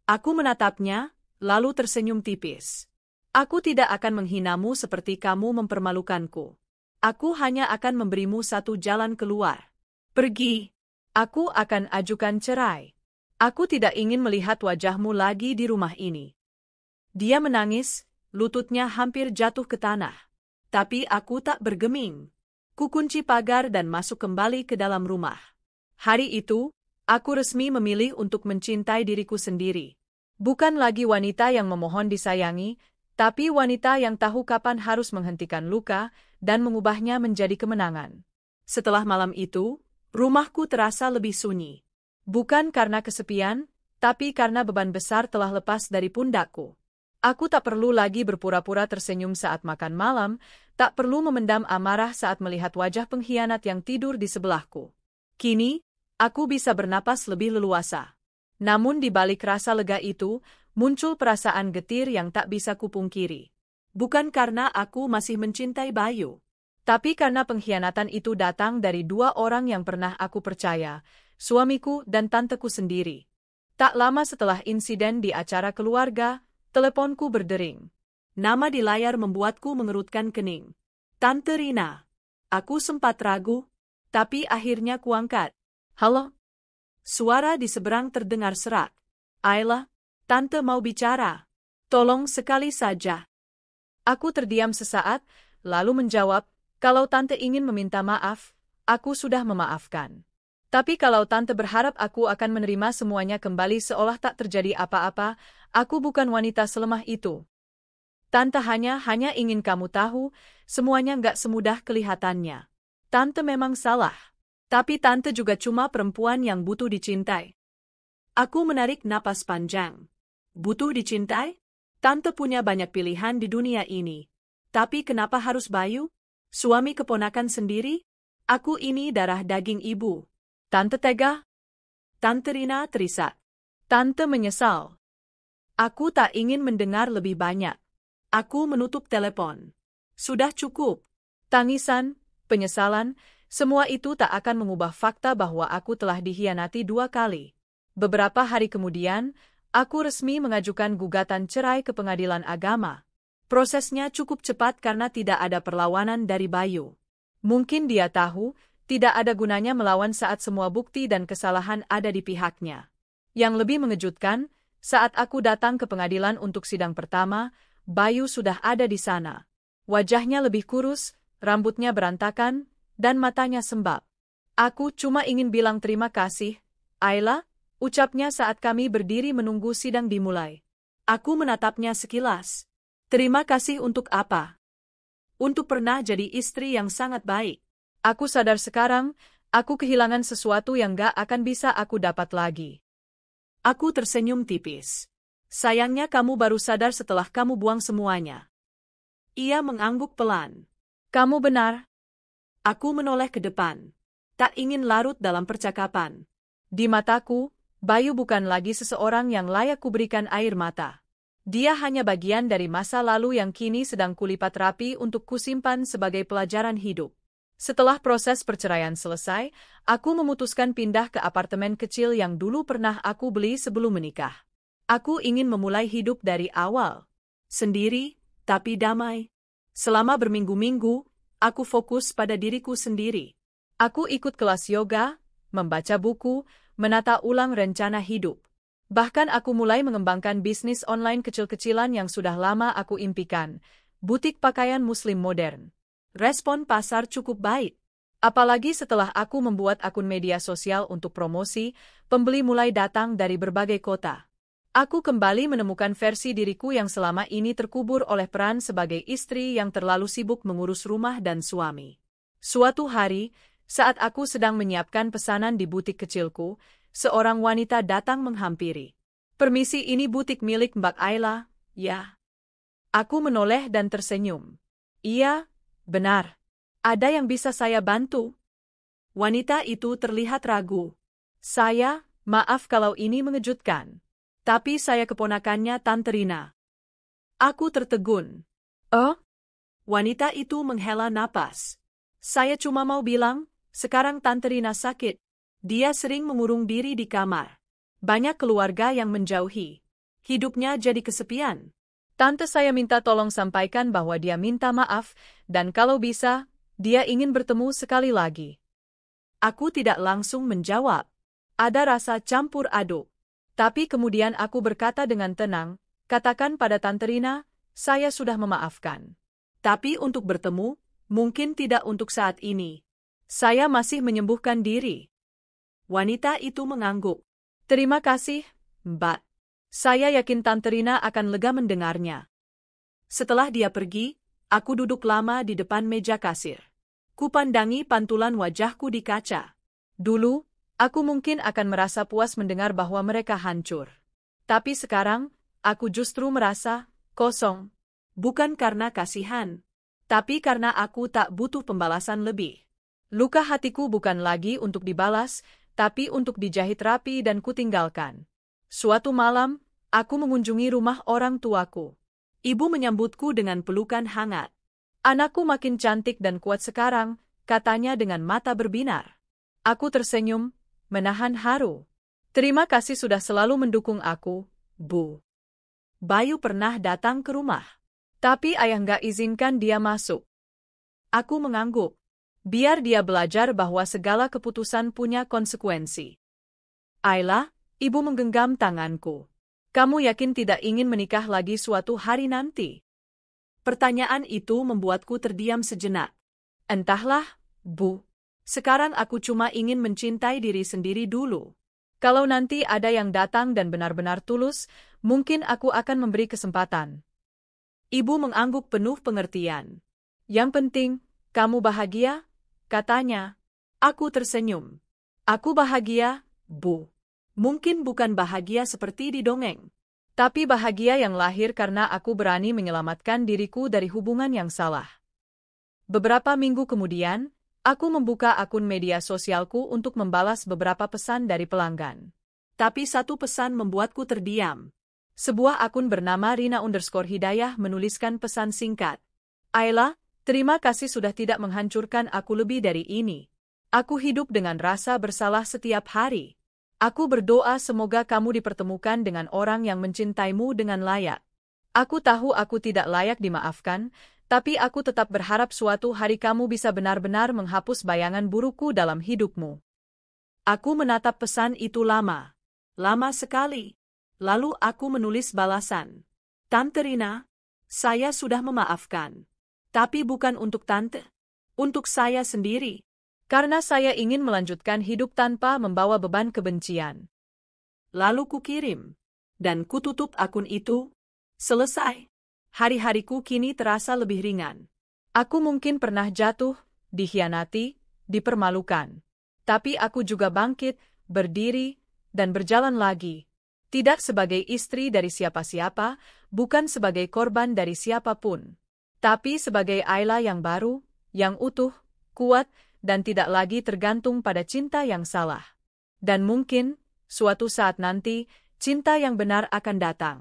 [SPEAKER 1] Aku menatapnya, lalu tersenyum tipis. "Aku tidak akan menghinamu seperti kamu mempermalukanku. Aku hanya akan memberimu satu jalan keluar. Pergi. Aku akan ajukan cerai. Aku tidak ingin melihat wajahmu lagi di rumah ini." Dia menangis, lututnya hampir jatuh ke tanah. Tapi aku tak bergeming. Kukunci pagar dan masuk kembali ke dalam rumah. Hari itu, aku resmi memilih untuk mencintai diriku sendiri. Bukan lagi wanita yang memohon disayangi, tapi wanita yang tahu kapan harus menghentikan luka dan mengubahnya menjadi kemenangan. Setelah malam itu, rumahku terasa lebih sunyi. Bukan karena kesepian, tapi karena beban besar telah lepas dari pundakku. Aku tak perlu lagi berpura-pura tersenyum saat makan malam, tak perlu memendam amarah saat melihat wajah pengkhianat yang tidur di sebelahku. Kini, aku bisa bernapas lebih leluasa. Namun di balik rasa lega itu, muncul perasaan getir yang tak bisa kupungkiri. Bukan karena aku masih mencintai Bayu, tapi karena pengkhianatan itu datang dari dua orang yang pernah aku percaya, suamiku dan tanteku sendiri. Tak lama setelah insiden di acara keluarga, teleponku berdering. Nama di layar membuatku mengerutkan kening. Tante Rina. Aku sempat ragu, tapi akhirnya kuangkat. Halo? Suara di seberang terdengar serak. Ayla, tante mau bicara. Tolong sekali saja. Aku terdiam sesaat, lalu menjawab, kalau tante ingin meminta maaf, aku sudah memaafkan. Tapi kalau tante berharap aku akan menerima semuanya kembali seolah tak terjadi apa-apa, aku bukan wanita selemah itu. Tante hanya ingin kamu tahu, semuanya nggak semudah kelihatannya. Tante memang salah. Tapi tante juga cuma perempuan yang butuh dicintai. Aku menarik napas panjang. Butuh dicintai? Tante punya banyak pilihan di dunia ini. Tapi kenapa harus Bayu? Suami keponakan sendiri? Aku ini darah daging ibu. Tante tega? Tante Rina terisak. Tante menyesal. Aku tak ingin mendengar lebih banyak. Aku menutup telepon. Sudah cukup. Tangisan, penyesalan, semua itu tak akan mengubah fakta bahwa aku telah dikhianati 2 kali. Beberapa hari kemudian, aku resmi mengajukan gugatan cerai ke pengadilan agama. Prosesnya cukup cepat karena tidak ada perlawanan dari Bayu. Mungkin dia tahu, tidak ada gunanya melawan saat semua bukti dan kesalahan ada di pihaknya. Yang lebih mengejutkan, saat aku datang ke pengadilan untuk sidang pertama, Bayu sudah ada di sana. Wajahnya lebih kurus, rambutnya berantakan, dan matanya sembab. Aku cuma ingin bilang terima kasih, Ayla, ucapnya saat kami berdiri menunggu sidang dimulai. Aku menatapnya sekilas. Terima kasih untuk apa? Untuk pernah jadi istri yang sangat baik. Aku sadar sekarang, aku kehilangan sesuatu yang gak akan bisa aku dapat lagi. Aku tersenyum tipis. Sayangnya kamu baru sadar setelah kamu buang semuanya. Ia mengangguk pelan. Kamu benar. Aku menoleh ke depan. Tak ingin larut dalam percakapan. Di mataku, Bayu bukan lagi seseorang yang layak kuberikan air mata. Dia hanya bagian dari masa lalu yang kini sedang kulipat rapi untuk kusimpan sebagai pelajaran hidup. Setelah proses perceraian selesai, aku memutuskan pindah ke apartemen kecil yang dulu pernah aku beli sebelum menikah. Aku ingin memulai hidup dari awal. Sendiri, tapi damai. Selama berminggu-minggu, aku fokus pada diriku sendiri. Aku ikut kelas yoga, membaca buku, menata ulang rencana hidup. Bahkan aku mulai mengembangkan bisnis online kecil-kecilan yang sudah lama aku impikan, butik pakaian muslim modern. Respon pasar cukup baik. Apalagi setelah aku membuat akun media sosial untuk promosi, pembeli mulai datang dari berbagai kota. Aku kembali menemukan versi diriku yang selama ini terkubur oleh peran sebagai istri yang terlalu sibuk mengurus rumah dan suami. Suatu hari, saat aku sedang menyiapkan pesanan di butik kecilku, seorang wanita datang menghampiri. Permisi, ini butik milik Mbak Ayla, ya? Aku menoleh dan tersenyum. Iya, benar. Ada yang bisa saya bantu? Wanita itu terlihat ragu. Maaf kalau ini mengejutkan. Tapi saya keponakannya Tante Rina. Aku tertegun. Oh? Wanita itu menghela napas. Saya cuma mau bilang, sekarang Tante Rina sakit. Dia sering mengurung diri di kamar. Banyak keluarga yang menjauhi. Hidupnya jadi kesepian. Tante saya minta tolong sampaikan bahwa dia minta maaf, dan kalau bisa, dia ingin bertemu sekali lagi. Aku tidak langsung menjawab. Ada rasa campur aduk. Tapi kemudian aku berkata dengan tenang, katakan pada Tante Rina, saya sudah memaafkan. Tapi untuk bertemu, mungkin tidak untuk saat ini. Saya masih menyembuhkan diri. Wanita itu mengangguk. Terima kasih, Mbak. Saya yakin Tante Rina akan lega mendengarnya. Setelah dia pergi, Aku duduk lama di depan meja kasir. Kupandangi pantulan wajahku di kaca. Dulu, aku mungkin akan merasa puas mendengar bahwa mereka hancur. Tapi sekarang, aku justru merasa kosong. Bukan karena kasihan, tapi karena aku tak butuh pembalasan lebih. Luka hatiku bukan lagi untuk dibalas, tapi untuk dijahit rapi dan kutinggalkan. Suatu malam, aku mengunjungi rumah orang tuaku. Ibu menyambutku dengan pelukan hangat. Anakku makin cantik dan kuat sekarang, katanya dengan mata berbinar. Aku tersenyum, menahan haru. Terima kasih sudah selalu mendukung aku, Bu. Bayu pernah datang ke rumah. Tapi ayah nggak izinkan dia masuk. Aku mengangguk. Biar dia belajar bahwa segala keputusan punya konsekuensi. Ayla, ibu menggenggam tanganku. Kamu yakin tidak ingin menikah lagi suatu hari nanti? Pertanyaan itu membuatku terdiam sejenak. Entahlah, Bu. Sekarang aku cuma ingin mencintai diri sendiri dulu. Kalau nanti ada yang datang dan benar-benar tulus, mungkin aku akan memberi kesempatan. Ibu mengangguk penuh pengertian. Yang penting, kamu bahagia, katanya. Aku tersenyum. Aku bahagia, Bu. Mungkin bukan bahagia seperti di dongeng. Tapi bahagia yang lahir karena aku berani menyelamatkan diriku dari hubungan yang salah. Beberapa minggu kemudian, aku membuka akun media sosialku untuk membalas beberapa pesan dari pelanggan. Tapi satu pesan membuatku terdiam. Sebuah akun bernama Rina_Hidayah menuliskan pesan singkat. Ayla, terima kasih sudah tidak menghancurkan aku lebih dari ini. Aku hidup dengan rasa bersalah setiap hari. Aku berdoa semoga kamu dipertemukan dengan orang yang mencintaimu dengan layak. Aku tahu aku tidak layak dimaafkan, tapi aku tetap berharap suatu hari kamu bisa benar-benar menghapus bayangan burukku dalam hidupmu. Aku menatap pesan itu lama. Lama sekali. Lalu aku menulis balasan. Tante Rina, saya sudah memaafkan. Tapi bukan untuk tante. Untuk saya sendiri. Karena saya ingin melanjutkan hidup tanpa membawa beban kebencian. Lalu kukirim. Dan kututup akun itu. Selesai. Hari-hariku kini terasa lebih ringan. Aku mungkin pernah jatuh, dikhianati, dipermalukan. Tapi aku juga bangkit, berdiri, dan berjalan lagi. Tidak sebagai istri dari siapa-siapa, bukan sebagai korban dari siapapun. Tapi sebagai Ayla yang baru, yang utuh, kuat, dan tidak lagi tergantung pada cinta yang salah. Dan mungkin, suatu saat nanti, cinta yang benar akan datang.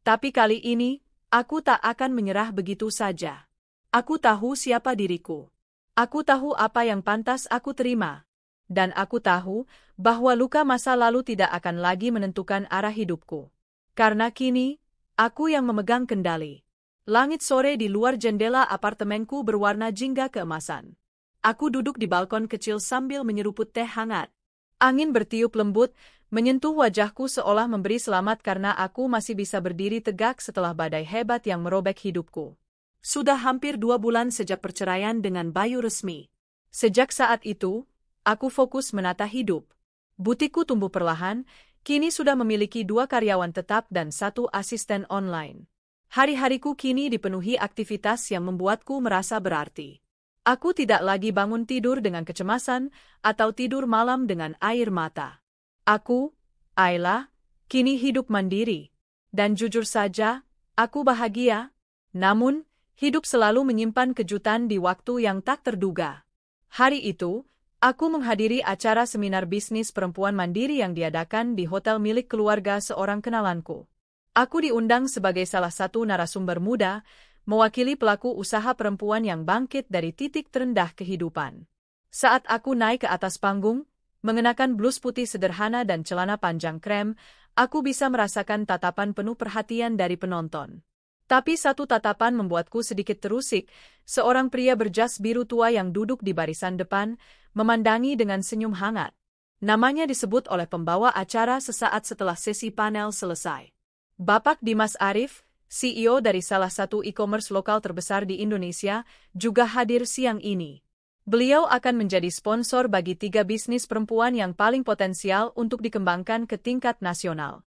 [SPEAKER 1] Tapi kali ini, aku tak akan menyerah begitu saja. Aku tahu siapa diriku. Aku tahu apa yang pantas aku terima. Dan aku tahu bahwa luka masa lalu tidak akan lagi menentukan arah hidupku. Karena kini, aku yang memegang kendali. Langit sore di luar jendela apartemenku berwarna jingga keemasan. Aku duduk di balkon kecil sambil menyeruput teh hangat. Angin bertiup lembut, menyentuh wajahku seolah memberi selamat karena aku masih bisa berdiri tegak setelah badai hebat yang merobek hidupku. Sudah hampir 2 bulan sejak perceraian dengan Bayu resmi. Sejak saat itu, aku fokus menata hidup. Butikku tumbuh perlahan, kini sudah memiliki 2 karyawan tetap dan 1 asisten online. Hari-hariku kini dipenuhi aktivitas yang membuatku merasa berarti. Aku tidak lagi bangun tidur dengan kecemasan atau tidur malam dengan air mata. Aku, Ayla, kini hidup mandiri. Dan jujur saja, aku bahagia. Namun, hidup selalu menyimpan kejutan di waktu yang tak terduga. Hari itu, aku menghadiri acara seminar bisnis perempuan mandiri yang diadakan di hotel milik keluarga seorang kenalanku. Aku diundang sebagai salah satu narasumber muda, mewakili pelaku usaha perempuan yang bangkit dari titik terendah kehidupan. Saat aku naik ke atas panggung, mengenakan blus putih sederhana dan celana panjang krem, aku bisa merasakan tatapan penuh perhatian dari penonton. Tapi satu tatapan membuatku sedikit terusik, seorang pria berjas biru tua yang duduk di barisan depan, memandangi dengan senyum hangat. Namanya disebut oleh pembawa acara sesaat setelah sesi panel selesai. Bapak Dimas Arif, CEO dari salah satu e-commerce lokal terbesar di Indonesia, juga hadir siang ini. Beliau akan menjadi sponsor bagi 3 bisnis perempuan yang paling potensial untuk dikembangkan ke tingkat nasional.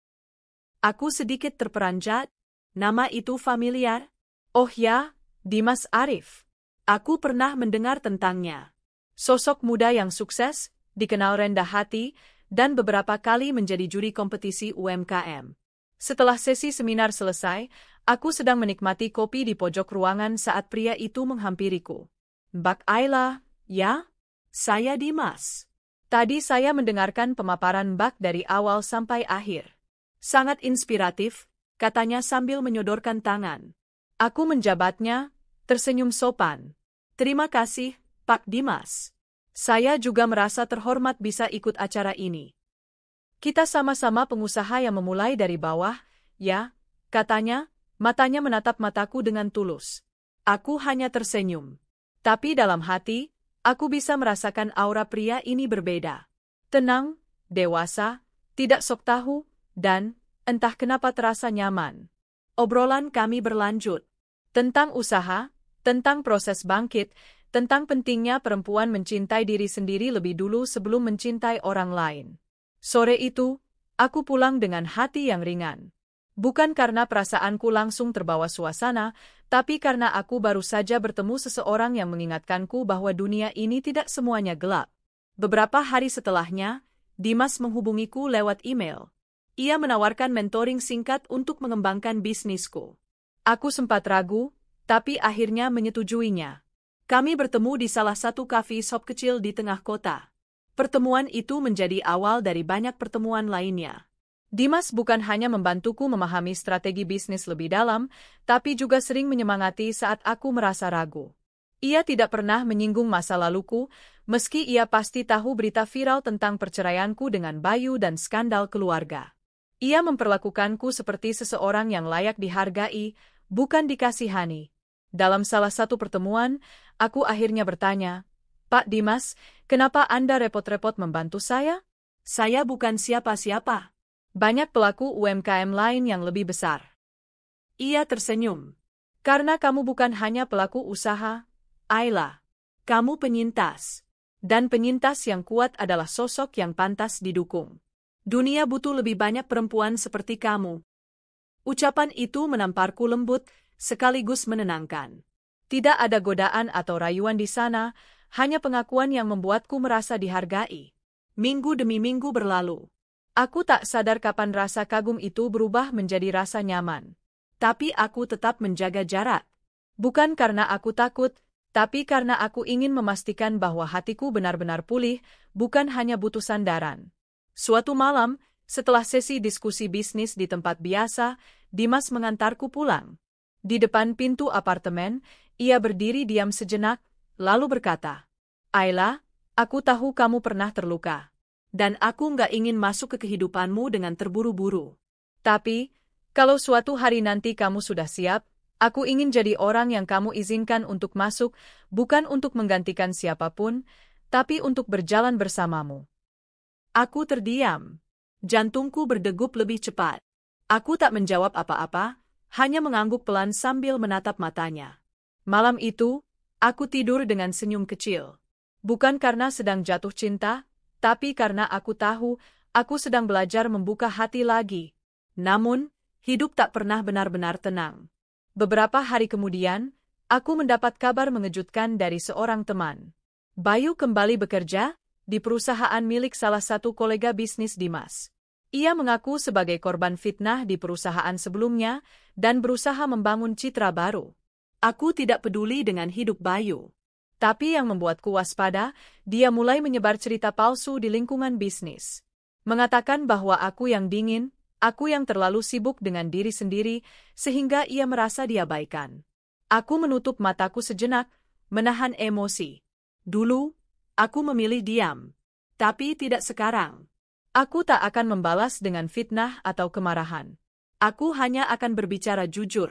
[SPEAKER 1] Aku sedikit terperanjat. Nama itu familiar? Oh ya, Dimas Arif. Aku pernah mendengar tentangnya. Sosok muda yang sukses, dikenal rendah hati, dan beberapa kali menjadi juri kompetisi UMKM. Setelah sesi seminar selesai, aku sedang menikmati kopi di pojok ruangan saat pria itu menghampiriku. Mbak Ayla, ya? Saya Dimas. Tadi saya mendengarkan pemaparan Mbak dari awal sampai akhir. Sangat inspiratif, katanya sambil menyodorkan tangan. Aku menjabatnya, tersenyum sopan. Terima kasih, Pak Dimas. Saya juga merasa terhormat bisa ikut acara ini. Kita sama-sama pengusaha yang memulai dari bawah, ya, katanya, matanya menatap mataku dengan tulus. Aku hanya tersenyum. Tapi dalam hati, aku bisa merasakan aura pria ini berbeda. Tenang, dewasa, tidak sok tahu, dan, entah kenapa terasa nyaman. Obrolan kami berlanjut. Tentang usaha, tentang proses bangkit, tentang pentingnya perempuan mencintai diri sendiri lebih dulu sebelum mencintai orang lain. Sore itu, aku pulang dengan hati yang ringan. Bukan karena perasaanku langsung terbawa suasana, tapi karena aku baru saja bertemu seseorang yang mengingatkanku bahwa dunia ini tidak semuanya gelap. Beberapa hari setelahnya, Dimas menghubungiku lewat email. Ia menawarkan mentoring singkat untuk mengembangkan bisnisku. Aku sempat ragu, tapi akhirnya menyetujuinya. Kami bertemu di salah satu coffee shop kecil di tengah kota. Pertemuan itu menjadi awal dari banyak pertemuan lainnya. Dimas bukan hanya membantuku memahami strategi bisnis lebih dalam, tapi juga sering menyemangati saat aku merasa ragu. Ia tidak pernah menyinggung masa laluku, meski ia pasti tahu berita viral tentang perceraianku dengan Bayu dan skandal keluarga. Ia memperlakukanku seperti seseorang yang layak dihargai, bukan dikasihani. Dalam salah satu pertemuan, aku akhirnya bertanya, Pak Dimas, kenapa Anda repot-repot membantu saya? Saya bukan siapa-siapa. Banyak pelaku UMKM lain yang lebih besar. Ia tersenyum. Karena kamu bukan hanya pelaku usaha, Ayla. Kamu penyintas. Dan penyintas yang kuat adalah sosok yang pantas didukung. Dunia butuh lebih banyak perempuan seperti kamu. Ucapan itu menamparku lembut, sekaligus menenangkan. Tidak ada godaan atau rayuan di sana, hanya pengakuan yang membuatku merasa dihargai. Minggu demi minggu berlalu. Aku tak sadar kapan rasa kagum itu berubah menjadi rasa nyaman. Tapi aku tetap menjaga jarak. Bukan karena aku takut, tapi karena aku ingin memastikan bahwa hatiku benar-benar pulih, bukan hanya butuh sandaran. Suatu malam, setelah sesi diskusi bisnis di tempat biasa, Dimas mengantarku pulang. Di depan pintu apartemen, ia berdiri diam sejenak, lalu berkata, Ayla, aku tahu kamu pernah terluka. Dan aku nggak ingin masuk ke kehidupanmu dengan terburu-buru. Tapi, kalau suatu hari nanti kamu sudah siap, aku ingin jadi orang yang kamu izinkan untuk masuk, bukan untuk menggantikan siapapun, tapi untuk berjalan bersamamu. Aku terdiam. Jantungku berdegup lebih cepat. Aku tak menjawab apa-apa, hanya mengangguk pelan sambil menatap matanya. Malam itu, aku tidur dengan senyum kecil. Bukan karena sedang jatuh cinta, tapi karena aku tahu, aku sedang belajar membuka hati lagi. Namun, hidup tak pernah benar-benar tenang. Beberapa hari kemudian, aku mendapat kabar mengejutkan dari seorang teman. Bayu kembali bekerja di perusahaan milik salah satu kolega bisnis Dimas. Ia mengaku sebagai korban fitnah di perusahaan sebelumnya dan berusaha membangun citra baru. Aku tidak peduli dengan hidup Bayu. Tapi yang membuatku waspada, dia mulai menyebar cerita palsu di lingkungan bisnis. Mengatakan bahwa aku yang dingin, aku yang terlalu sibuk dengan diri sendiri, sehingga ia merasa diabaikan. Aku menutup mataku sejenak, menahan emosi. Dulu, aku memilih diam. Tapi tidak sekarang. Aku tak akan membalas dengan fitnah atau kemarahan. Aku hanya akan berbicara jujur.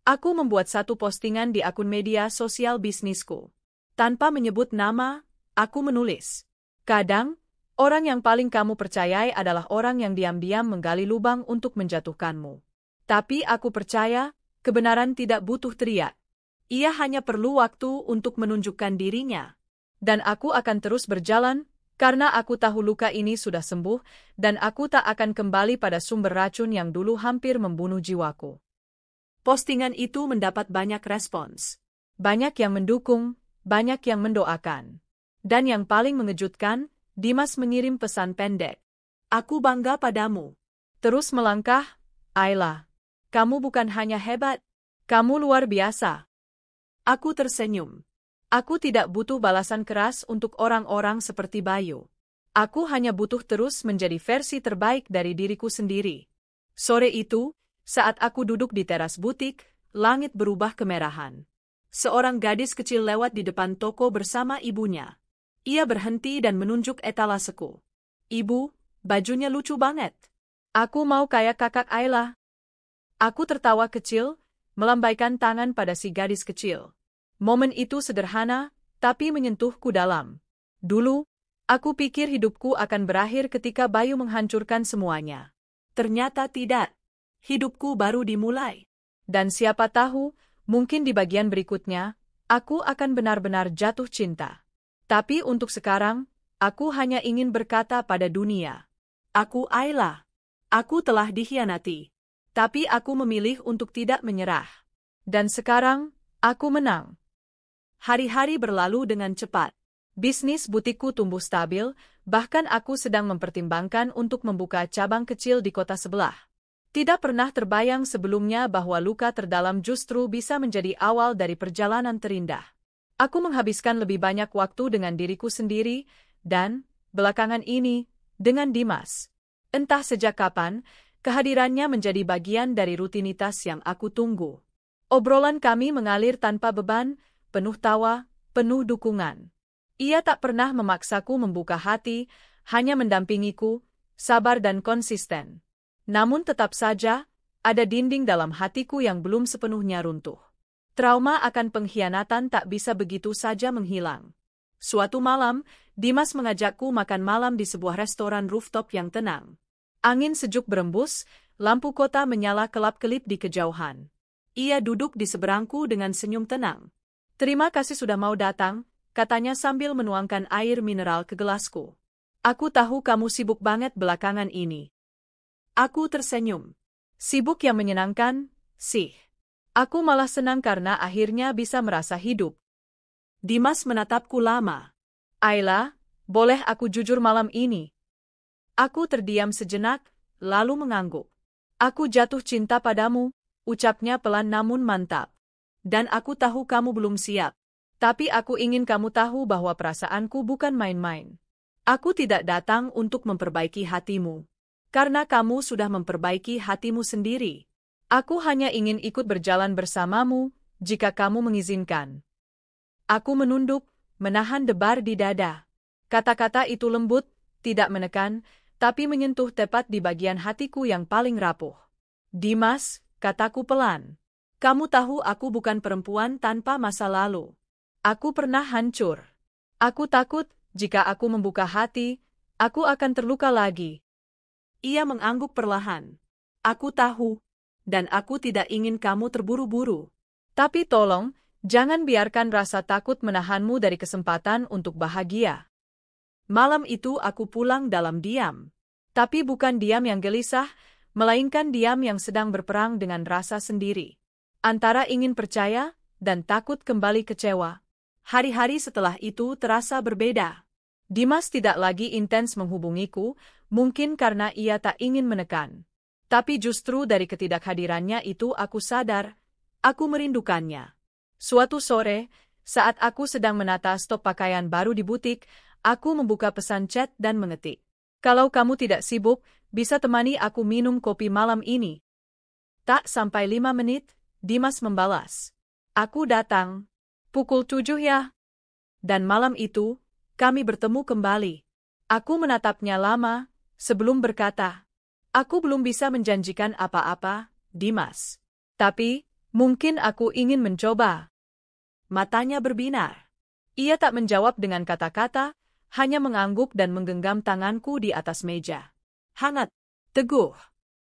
[SPEAKER 1] Aku membuat satu postingan di akun media sosial bisnisku. Tanpa menyebut nama, aku menulis. Kadang, orang yang paling kamu percayai adalah orang yang diam-diam menggali lubang untuk menjatuhkanmu. Tapi aku percaya, kebenaran tidak butuh teriak. Ia hanya perlu waktu untuk menunjukkan dirinya. Dan aku akan terus berjalan, karena aku tahu luka ini sudah sembuh, dan aku tak akan kembali pada sumber racun yang dulu hampir membunuh jiwaku. Postingan itu mendapat banyak respons. Banyak yang mendukung, banyak yang mendoakan. Dan yang paling mengejutkan, Dimas mengirim pesan pendek. Aku bangga padamu. Terus melangkah, Ayla. Kamu bukan hanya hebat, kamu luar biasa. Aku tersenyum. Aku tidak butuh balasan keras untuk orang-orang seperti Bayu. Aku hanya butuh terus menjadi versi terbaik dari diriku sendiri. Sore itu, saat aku duduk di teras butik, langit berubah kemerahan. Seorang gadis kecil lewat di depan toko bersama ibunya. Ia berhenti dan menunjuk etalaseku. Ibu, bajunya lucu banget. Aku mau kayak kakak Ayla. Aku tertawa kecil, melambaikan tangan pada si gadis kecil. Momen itu sederhana, tapi menyentuhku dalam. Dulu, aku pikir hidupku akan berakhir ketika Bayu menghancurkan semuanya. Ternyata tidak. Hidupku baru dimulai. Dan siapa tahu, mungkin di bagian berikutnya, aku akan benar-benar jatuh cinta. Tapi untuk sekarang, aku hanya ingin berkata pada dunia. Aku Ayla. Aku telah dikhianati. Tapi aku memilih untuk tidak menyerah. Dan sekarang, aku menang. Hari-hari berlalu dengan cepat. Bisnis butikku tumbuh stabil, bahkan aku sedang mempertimbangkan untuk membuka cabang kecil di kota sebelah. Tidak pernah terbayang sebelumnya bahwa luka terdalam justru bisa menjadi awal dari perjalanan terindah. Aku menghabiskan lebih banyak waktu dengan diriku sendiri, dan, belakangan ini, dengan Dimas. Entah sejak kapan, kehadirannya menjadi bagian dari rutinitas yang aku tunggu. Obrolan kami mengalir tanpa beban, penuh tawa, penuh dukungan. Ia tak pernah memaksaku membuka hati, hanya mendampingiku, sabar dan konsisten. Namun tetap saja, ada dinding dalam hatiku yang belum sepenuhnya runtuh. Trauma akan pengkhianatan tak bisa begitu saja menghilang. Suatu malam, Dimas mengajakku makan malam di sebuah restoran rooftop yang tenang. Angin sejuk berembus, lampu kota menyala kelap-kelip di kejauhan. Ia duduk di seberangku dengan senyum tenang. Terima kasih sudah mau datang, katanya sambil menuangkan air mineral ke gelasku. Aku tahu kamu sibuk banget belakangan ini. Aku tersenyum. Sibuk yang menyenangkan, sih. Aku malah senang karena akhirnya bisa merasa hidup. Dimas menatapku lama. Ayla, boleh aku jujur malam ini? Aku terdiam sejenak, lalu mengangguk. Aku jatuh cinta padamu, ucapnya pelan namun mantap. Dan aku tahu kamu belum siap. Tapi aku ingin kamu tahu bahwa perasaanku bukan main-main. Aku tidak datang untuk memperbaiki hatimu. Karena kamu sudah memperbaiki hatimu sendiri. Aku hanya ingin ikut berjalan bersamamu, jika kamu mengizinkan. Aku menunduk, menahan debar di dada. Kata-kata itu lembut, tidak menekan, tapi menyentuh tepat di bagian hatiku yang paling rapuh. Dimas, kataku pelan. Kamu tahu aku bukan perempuan tanpa masa lalu. Aku pernah hancur. Aku takut, jika aku membuka hati, aku akan terluka lagi. Ia mengangguk perlahan. Aku tahu, dan aku tidak ingin kamu terburu-buru. Tapi tolong, jangan biarkan rasa takut menahanmu dari kesempatan untuk bahagia. Malam itu aku pulang dalam diam. Tapi bukan diam yang gelisah, melainkan diam yang sedang berperang dengan rasa sendiri. Antara ingin percaya, dan takut kembali kecewa. Hari-hari setelah itu terasa berbeda. Dimas tidak lagi intens menghubungiku, mungkin karena ia tak ingin menekan. Tapi justru dari ketidakhadirannya itu aku sadar, aku merindukannya. Suatu sore, saat aku sedang menata stok pakaian baru di butik, aku membuka pesan chat dan mengetik. Kalau kamu tidak sibuk, bisa temani aku minum kopi malam ini. Tak sampai 5 menit, Dimas membalas. Aku datang. Pukul 7 ya. Dan malam itu, kami bertemu kembali. Aku menatapnya lama, sebelum berkata, aku belum bisa menjanjikan apa-apa, Dimas. Tapi, mungkin aku ingin mencoba. Matanya berbinar. Ia tak menjawab dengan kata-kata, hanya mengangguk dan menggenggam tanganku di atas meja. Hangat, teguh.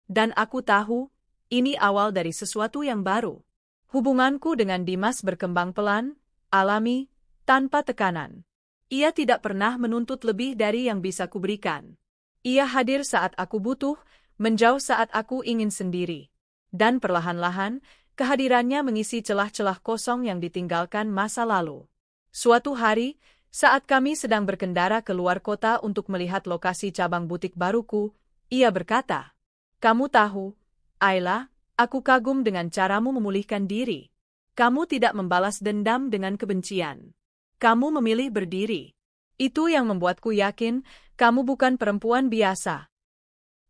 [SPEAKER 1] Dan aku tahu, ini awal dari sesuatu yang baru. Hubunganku dengan Dimas berkembang pelan, alami, tanpa tekanan. Ia tidak pernah menuntut lebih dari yang bisa kuberikan. Ia hadir saat aku butuh, menjauh saat aku ingin sendiri. Dan perlahan-lahan, Kehadirannya mengisi celah-celah kosong yang ditinggalkan masa lalu. Suatu hari, saat kami sedang berkendara ke luar kota untuk melihat lokasi cabang butik baruku, ia berkata, "Kamu tahu, Ayla, aku kagum dengan caramu memulihkan diri. Kamu tidak membalas dendam dengan kebencian. Kamu memilih berdiri. Itu yang membuatku yakin kamu bukan perempuan biasa."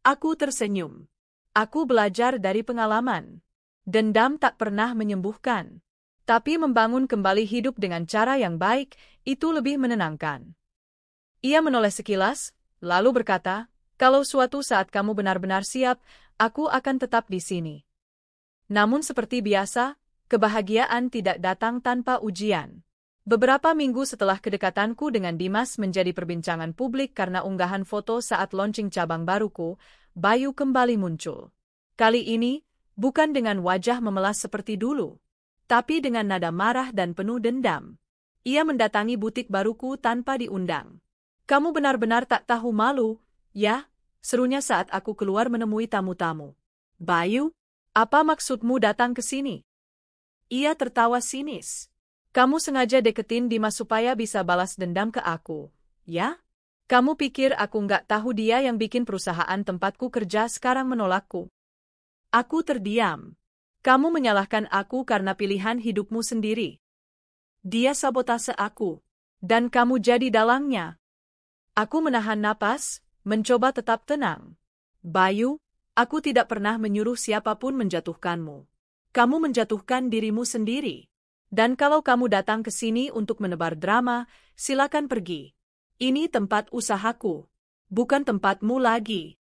[SPEAKER 1] Aku tersenyum. Aku belajar dari pengalaman. Dendam tak pernah menyembuhkan. Tapi membangun kembali hidup dengan cara yang baik, itu lebih menenangkan. Ia menoleh sekilas, lalu berkata, "Kalau suatu saat kamu benar-benar siap, aku akan tetap di sini." Namun seperti biasa, kebahagiaan tidak datang tanpa ujian. Beberapa minggu setelah kedekatanku dengan Dimas menjadi perbincangan publik karena unggahan foto saat launching cabang baruku, Bayu kembali muncul. Kali ini, bukan dengan wajah memelas seperti dulu, tapi dengan nada marah dan penuh dendam. Ia mendatangi butik baruku tanpa diundang. "Kamu benar-benar tak tahu malu, ya?" serunya saat aku keluar menemui tamu-tamu. "Bayu, apa maksudmu datang ke sini?" Ia tertawa sinis. "Kamu sengaja deketin Dimas supaya bisa balas dendam ke aku, ya? Kamu pikir aku nggak tahu dia yang bikin perusahaan tempatku kerja sekarang menolakku?" Aku terdiam. "Kamu menyalahkan aku karena pilihan hidupmu sendiri. Dia sabotase aku, dan kamu jadi dalangnya." Aku menahan napas, mencoba tetap tenang. "Bayu, aku tidak pernah menyuruh siapapun menjatuhkanmu. Kamu menjatuhkan dirimu sendiri. Dan kalau kamu datang ke sini untuk menebar drama, silakan pergi. Ini tempat usahaku, bukan tempatmu lagi."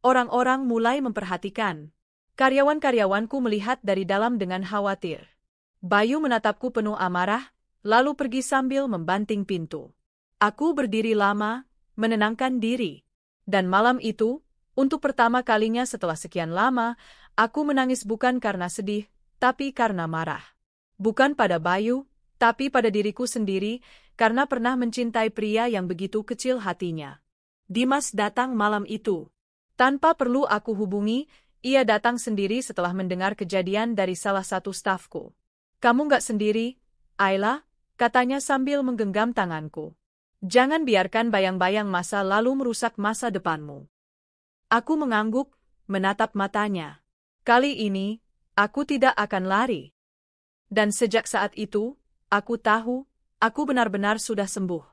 [SPEAKER 1] Orang-orang mulai memperhatikan. Karyawan-karyawanku melihat dari dalam dengan khawatir. Bayu menatapku penuh amarah, lalu pergi sambil membanting pintu. Aku berdiri lama, menenangkan diri. Dan malam itu, untuk pertama kalinya setelah sekian lama, aku menangis bukan karena sedih, tapi karena marah. Bukan pada Bayu, tapi pada diriku sendiri, karena pernah mencintai pria yang begitu kecil hatinya. Dimas datang malam itu. Tanpa perlu aku hubungi, ia datang sendiri setelah mendengar kejadian dari salah satu stafku. "Kamu nggak sendiri, Ayla," katanya sambil menggenggam tanganku. "Jangan biarkan bayang-bayang masa lalu merusak masa depanmu." Aku mengangguk, menatap matanya. Kali ini, aku tidak akan lari. Dan sejak saat itu, aku tahu, aku benar-benar sudah sembuh.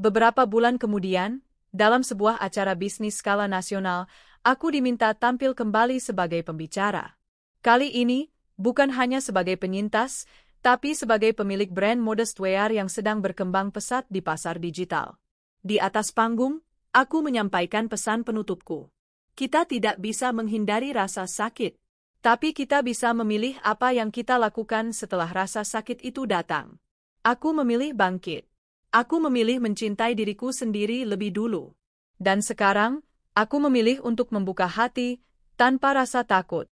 [SPEAKER 1] Beberapa bulan kemudian, dalam sebuah acara bisnis skala nasional, aku diminta tampil kembali sebagai pembicara. Kali ini, bukan hanya sebagai penyintas, tapi sebagai pemilik brand modest wear yang sedang berkembang pesat di pasar digital. Di atas panggung, aku menyampaikan pesan penutupku. Kita tidak bisa menghindari rasa sakit, tapi kita bisa memilih apa yang kita lakukan setelah rasa sakit itu datang. Aku memilih bangkit. Aku memilih mencintai diriku sendiri lebih dulu. Dan sekarang, aku memilih untuk membuka hati, tanpa rasa takut.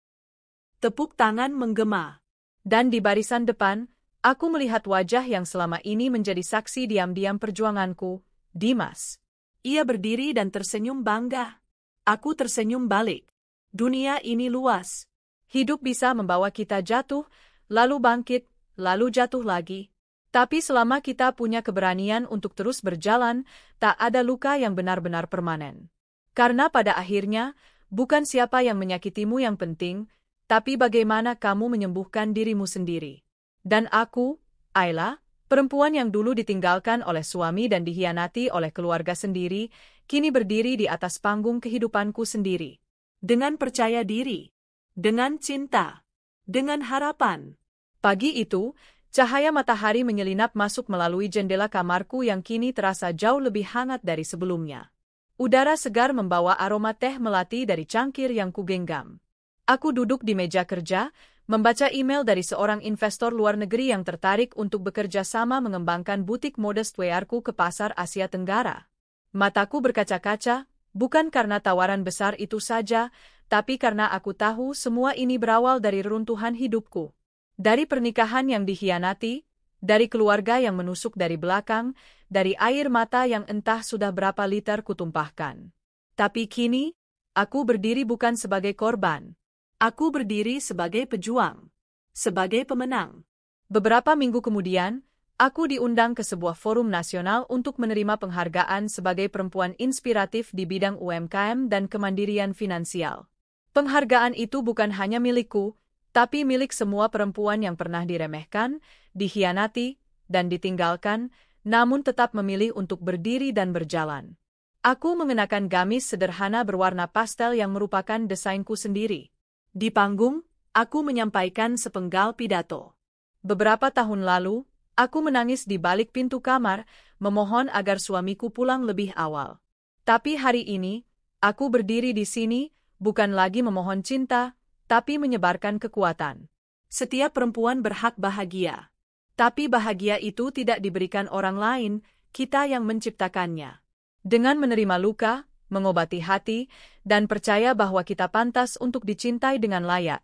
[SPEAKER 1] Tepuk tangan menggema. Dan di barisan depan, aku melihat wajah yang selama ini menjadi saksi diam-diam perjuanganku, Dimas. Ia berdiri dan tersenyum bangga. Aku tersenyum balik. Dunia ini luas. Hidup bisa membawa kita jatuh, lalu bangkit, lalu jatuh lagi. Tapi selama kita punya keberanian untuk terus berjalan, tak ada luka yang benar-benar permanen. Karena pada akhirnya, bukan siapa yang menyakitimu yang penting, tapi bagaimana kamu menyembuhkan dirimu sendiri. Dan aku, Ayla, perempuan yang dulu ditinggalkan oleh suami dan dikhianati oleh keluarga sendiri, kini berdiri di atas panggung kehidupanku sendiri. Dengan percaya diri, dengan cinta, dengan harapan. Pagi itu, cahaya matahari menyelinap masuk melalui jendela kamarku yang kini terasa jauh lebih hangat dari sebelumnya. Udara segar membawa aroma teh melati dari cangkir yang kugenggam. Aku duduk di meja kerja, membaca email dari seorang investor luar negeri yang tertarik untuk bekerja sama mengembangkan butik modest wearku ke pasar Asia Tenggara. Mataku berkaca-kaca, bukan karena tawaran besar itu saja, tapi karena aku tahu semua ini berawal dari reruntuhan hidupku. Dari pernikahan yang dikhianati, dari keluarga yang menusuk dari belakang, dari air mata yang entah sudah berapa liter kutumpahkan. Tapi kini, aku berdiri bukan sebagai korban. Aku berdiri sebagai pejuang.
[SPEAKER 2] sebagai pemenang.
[SPEAKER 1] Beberapa minggu kemudian, aku diundang ke sebuah forum nasional untuk menerima penghargaan sebagai perempuan inspiratif di bidang UMKM dan kemandirian finansial. Penghargaan itu bukan hanya milikku, tapi milik semua perempuan yang pernah diremehkan, dikhianati, dan ditinggalkan, namun tetap memilih untuk berdiri dan berjalan. Aku mengenakan gamis sederhana berwarna pastel yang merupakan desainku sendiri.
[SPEAKER 2] Di panggung, aku menyampaikan sepenggal pidato.
[SPEAKER 1] Beberapa tahun lalu, aku menangis di balik pintu kamar, memohon agar suamiku pulang lebih awal. Tapi hari ini, aku berdiri di sini, bukan lagi memohon cinta, tapi menyebarkan kekuatan.
[SPEAKER 2] Setiap perempuan berhak bahagia. Tapi bahagia itu tidak diberikan orang lain, kita yang menciptakannya.
[SPEAKER 1] Dengan menerima luka, mengobati hati, dan percaya bahwa kita pantas untuk dicintai dengan layak.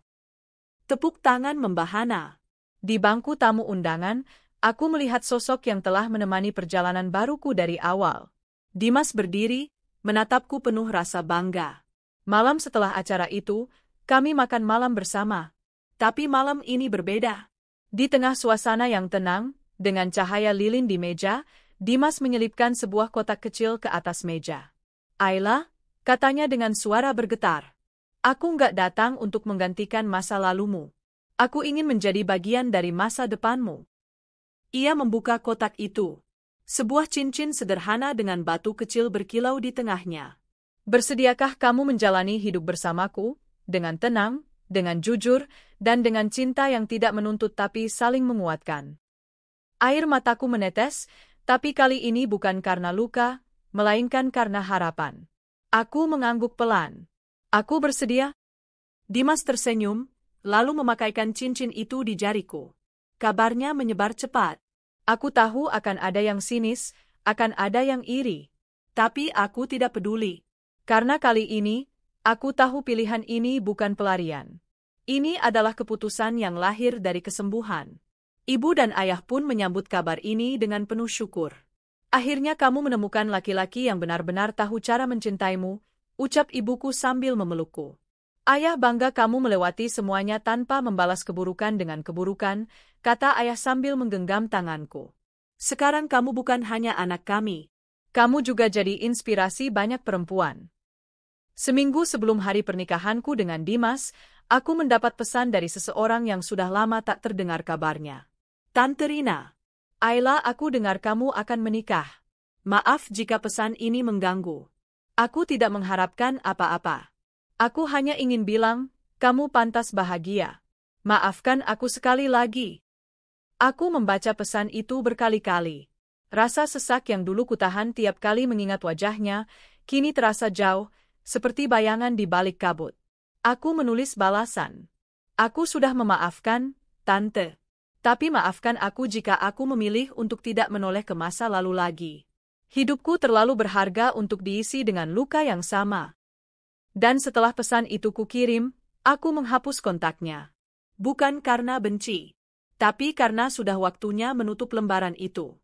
[SPEAKER 2] Tepuk tangan membahana.
[SPEAKER 1] Di bangku tamu undangan, aku melihat sosok yang telah menemani perjalanan baruku dari awal.
[SPEAKER 2] Dimas berdiri, menatapku penuh rasa bangga.
[SPEAKER 1] Malam setelah acara itu, kami makan malam bersama.
[SPEAKER 2] Tapi malam ini berbeda.
[SPEAKER 1] Di tengah suasana yang tenang, dengan cahaya lilin di meja, Dimas menyelipkan sebuah kotak kecil ke atas meja. "Ayla," katanya dengan suara bergetar. "Aku nggak datang untuk menggantikan masa lalumu. Aku ingin menjadi bagian dari masa depanmu."
[SPEAKER 2] Ia membuka kotak itu. Sebuah cincin sederhana dengan batu kecil berkilau di tengahnya.
[SPEAKER 1] "Bersediakah kamu menjalani hidup bersamaku, dengan tenang, dengan jujur, dan dengan cinta yang tidak menuntut tapi saling menguatkan?" Air mataku menetes, tapi kali ini bukan karena luka, melainkan karena harapan. Aku mengangguk pelan. "Aku bersedia."
[SPEAKER 2] Dimas tersenyum, lalu memakaikan cincin itu di jariku. Kabarnya menyebar cepat.
[SPEAKER 1] Aku tahu akan ada yang sinis, akan ada yang iri.
[SPEAKER 2] Tapi aku tidak peduli.
[SPEAKER 1] Karena kali ini, aku tahu pilihan ini bukan pelarian. Ini adalah keputusan yang lahir dari kesembuhan.
[SPEAKER 2] Ibu dan ayah pun menyambut kabar ini dengan penuh syukur.
[SPEAKER 1] "Akhirnya kamu menemukan laki-laki yang benar-benar tahu cara mencintaimu," ucap ibuku sambil memelukku. "Ayah bangga kamu melewati semuanya tanpa membalas keburukan dengan keburukan," kata ayah sambil menggenggam tanganku.
[SPEAKER 2] "Sekarang kamu bukan hanya anak kami.
[SPEAKER 1] Kamu juga jadi inspirasi banyak perempuan." Seminggu sebelum hari pernikahanku dengan Dimas, aku mendapat pesan dari seseorang yang sudah lama tak terdengar kabarnya.
[SPEAKER 2] "Tante Rina,
[SPEAKER 1] Ayla, aku dengar kamu akan menikah.
[SPEAKER 2] Maaf jika pesan ini mengganggu.
[SPEAKER 1] Aku tidak mengharapkan apa-apa. Aku hanya ingin bilang, kamu pantas bahagia. Maafkan aku sekali lagi." Aku membaca pesan itu berkali-kali. Rasa sesak yang dulu kutahan tiap kali mengingat wajahnya, kini terasa jauh, seperti bayangan di balik kabut. Aku menulis balasan. "Aku sudah memaafkan, Tante. Tapi maafkan aku jika aku memilih untuk tidak menoleh ke masa lalu lagi. Hidupku terlalu berharga untuk diisi dengan luka yang sama." Dan setelah pesan itu kukirim, aku menghapus kontaknya.
[SPEAKER 2] Bukan karena benci, tapi karena sudah waktunya menutup lembaran itu.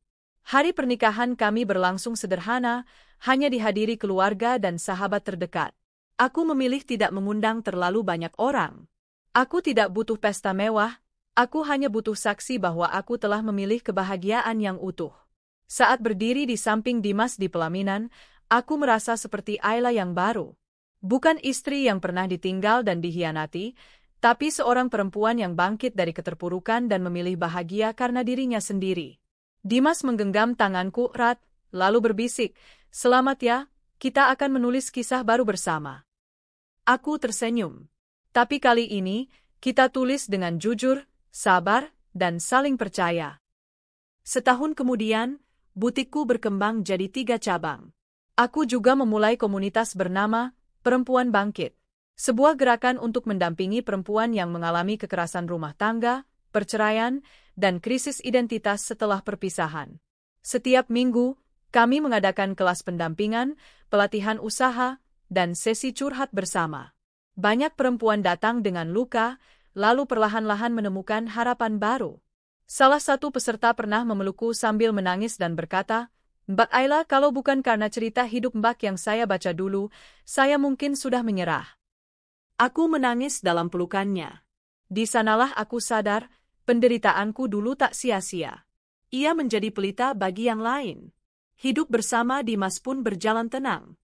[SPEAKER 1] Hari pernikahan kami berlangsung sederhana, hanya dihadiri keluarga dan sahabat terdekat. Aku memilih tidak mengundang terlalu banyak orang. Aku tidak butuh pesta mewah, aku hanya butuh saksi bahwa aku telah memilih kebahagiaan yang utuh. Saat berdiri di samping Dimas di pelaminan, aku merasa seperti Ayla yang baru. Bukan istri yang pernah ditinggal dan dikhianati, tapi seorang perempuan yang bangkit dari keterpurukan dan memilih bahagia karena dirinya sendiri. Dimas menggenggam tanganku erat, lalu berbisik, "Selamat ya, kita akan menulis kisah baru bersama."
[SPEAKER 2] Aku tersenyum.
[SPEAKER 1] Tapi kali ini, kita tulis dengan jujur, sabar, dan saling percaya.
[SPEAKER 2] Setahun kemudian, butikku berkembang jadi 3 cabang.
[SPEAKER 1] Aku juga memulai komunitas bernama Perempuan Bangkit. Sebuah gerakan untuk mendampingi perempuan yang mengalami kekerasan rumah tangga, perceraian, dan krisis identitas setelah perpisahan. Setiap minggu, kami mengadakan kelas pendampingan, pelatihan usaha, dan sesi curhat bersama. Banyak perempuan datang dengan luka, lalu perlahan-lahan menemukan harapan baru. Salah satu peserta pernah memelukku sambil menangis dan berkata, "Mbak Ayla, kalau bukan karena cerita hidup Mbak yang saya baca dulu, saya mungkin sudah menyerah."
[SPEAKER 2] Aku menangis dalam pelukannya.
[SPEAKER 1] Di sanalah aku sadar, penderitaanku dulu tak sia-sia.
[SPEAKER 2] Ia menjadi pelita bagi yang lain. Hidup bersama Dimas pun berjalan tenang.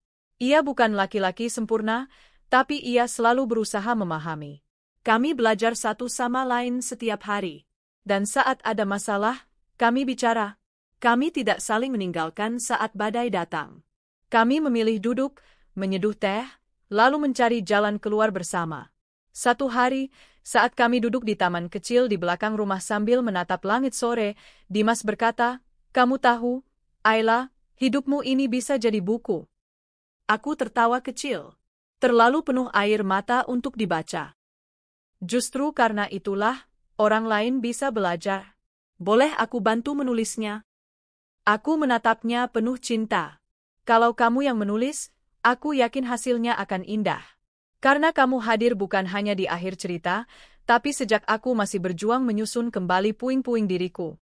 [SPEAKER 1] Ia bukan laki-laki sempurna, tapi ia selalu berusaha memahami.
[SPEAKER 2] Kami belajar satu sama lain setiap hari.
[SPEAKER 1] Dan saat ada masalah, kami bicara.
[SPEAKER 2] Kami tidak saling meninggalkan saat badai datang.
[SPEAKER 1] Kami memilih duduk, menyeduh teh, lalu mencari jalan keluar bersama. Satu hari, saat kami duduk di taman kecil di belakang rumah sambil menatap langit sore, Dimas berkata, "Kamu tahu, Ayla, hidupmu ini bisa jadi buku."
[SPEAKER 2] Aku tertawa kecil. Terlalu penuh air mata untuk dibaca.
[SPEAKER 1] Justru karena itulah, orang lain bisa belajar.
[SPEAKER 2] Boleh aku bantu menulisnya?
[SPEAKER 1] Aku menatapnya penuh cinta. Kalau kamu yang menulis, aku yakin hasilnya akan indah. Karena kamu hadir bukan hanya di akhir cerita, tapi sejak aku masih berjuang menyusun kembali puing-puing diriku.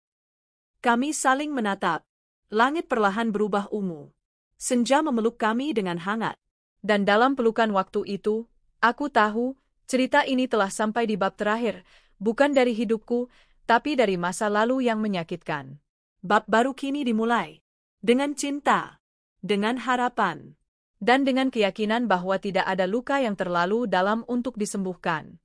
[SPEAKER 2] Kami saling menatap. Langit perlahan berubah ungu. Senja memeluk kami dengan hangat.
[SPEAKER 1] Dan dalam pelukan waktu itu, aku tahu, cerita ini telah sampai di bab terakhir, bukan dari hidupku, tapi dari masa lalu yang menyakitkan.
[SPEAKER 2] Bab baru kini dimulai. Dengan cinta. Dengan harapan.
[SPEAKER 1] Dan dengan keyakinan bahwa tidak ada luka yang terlalu dalam untuk disembuhkan.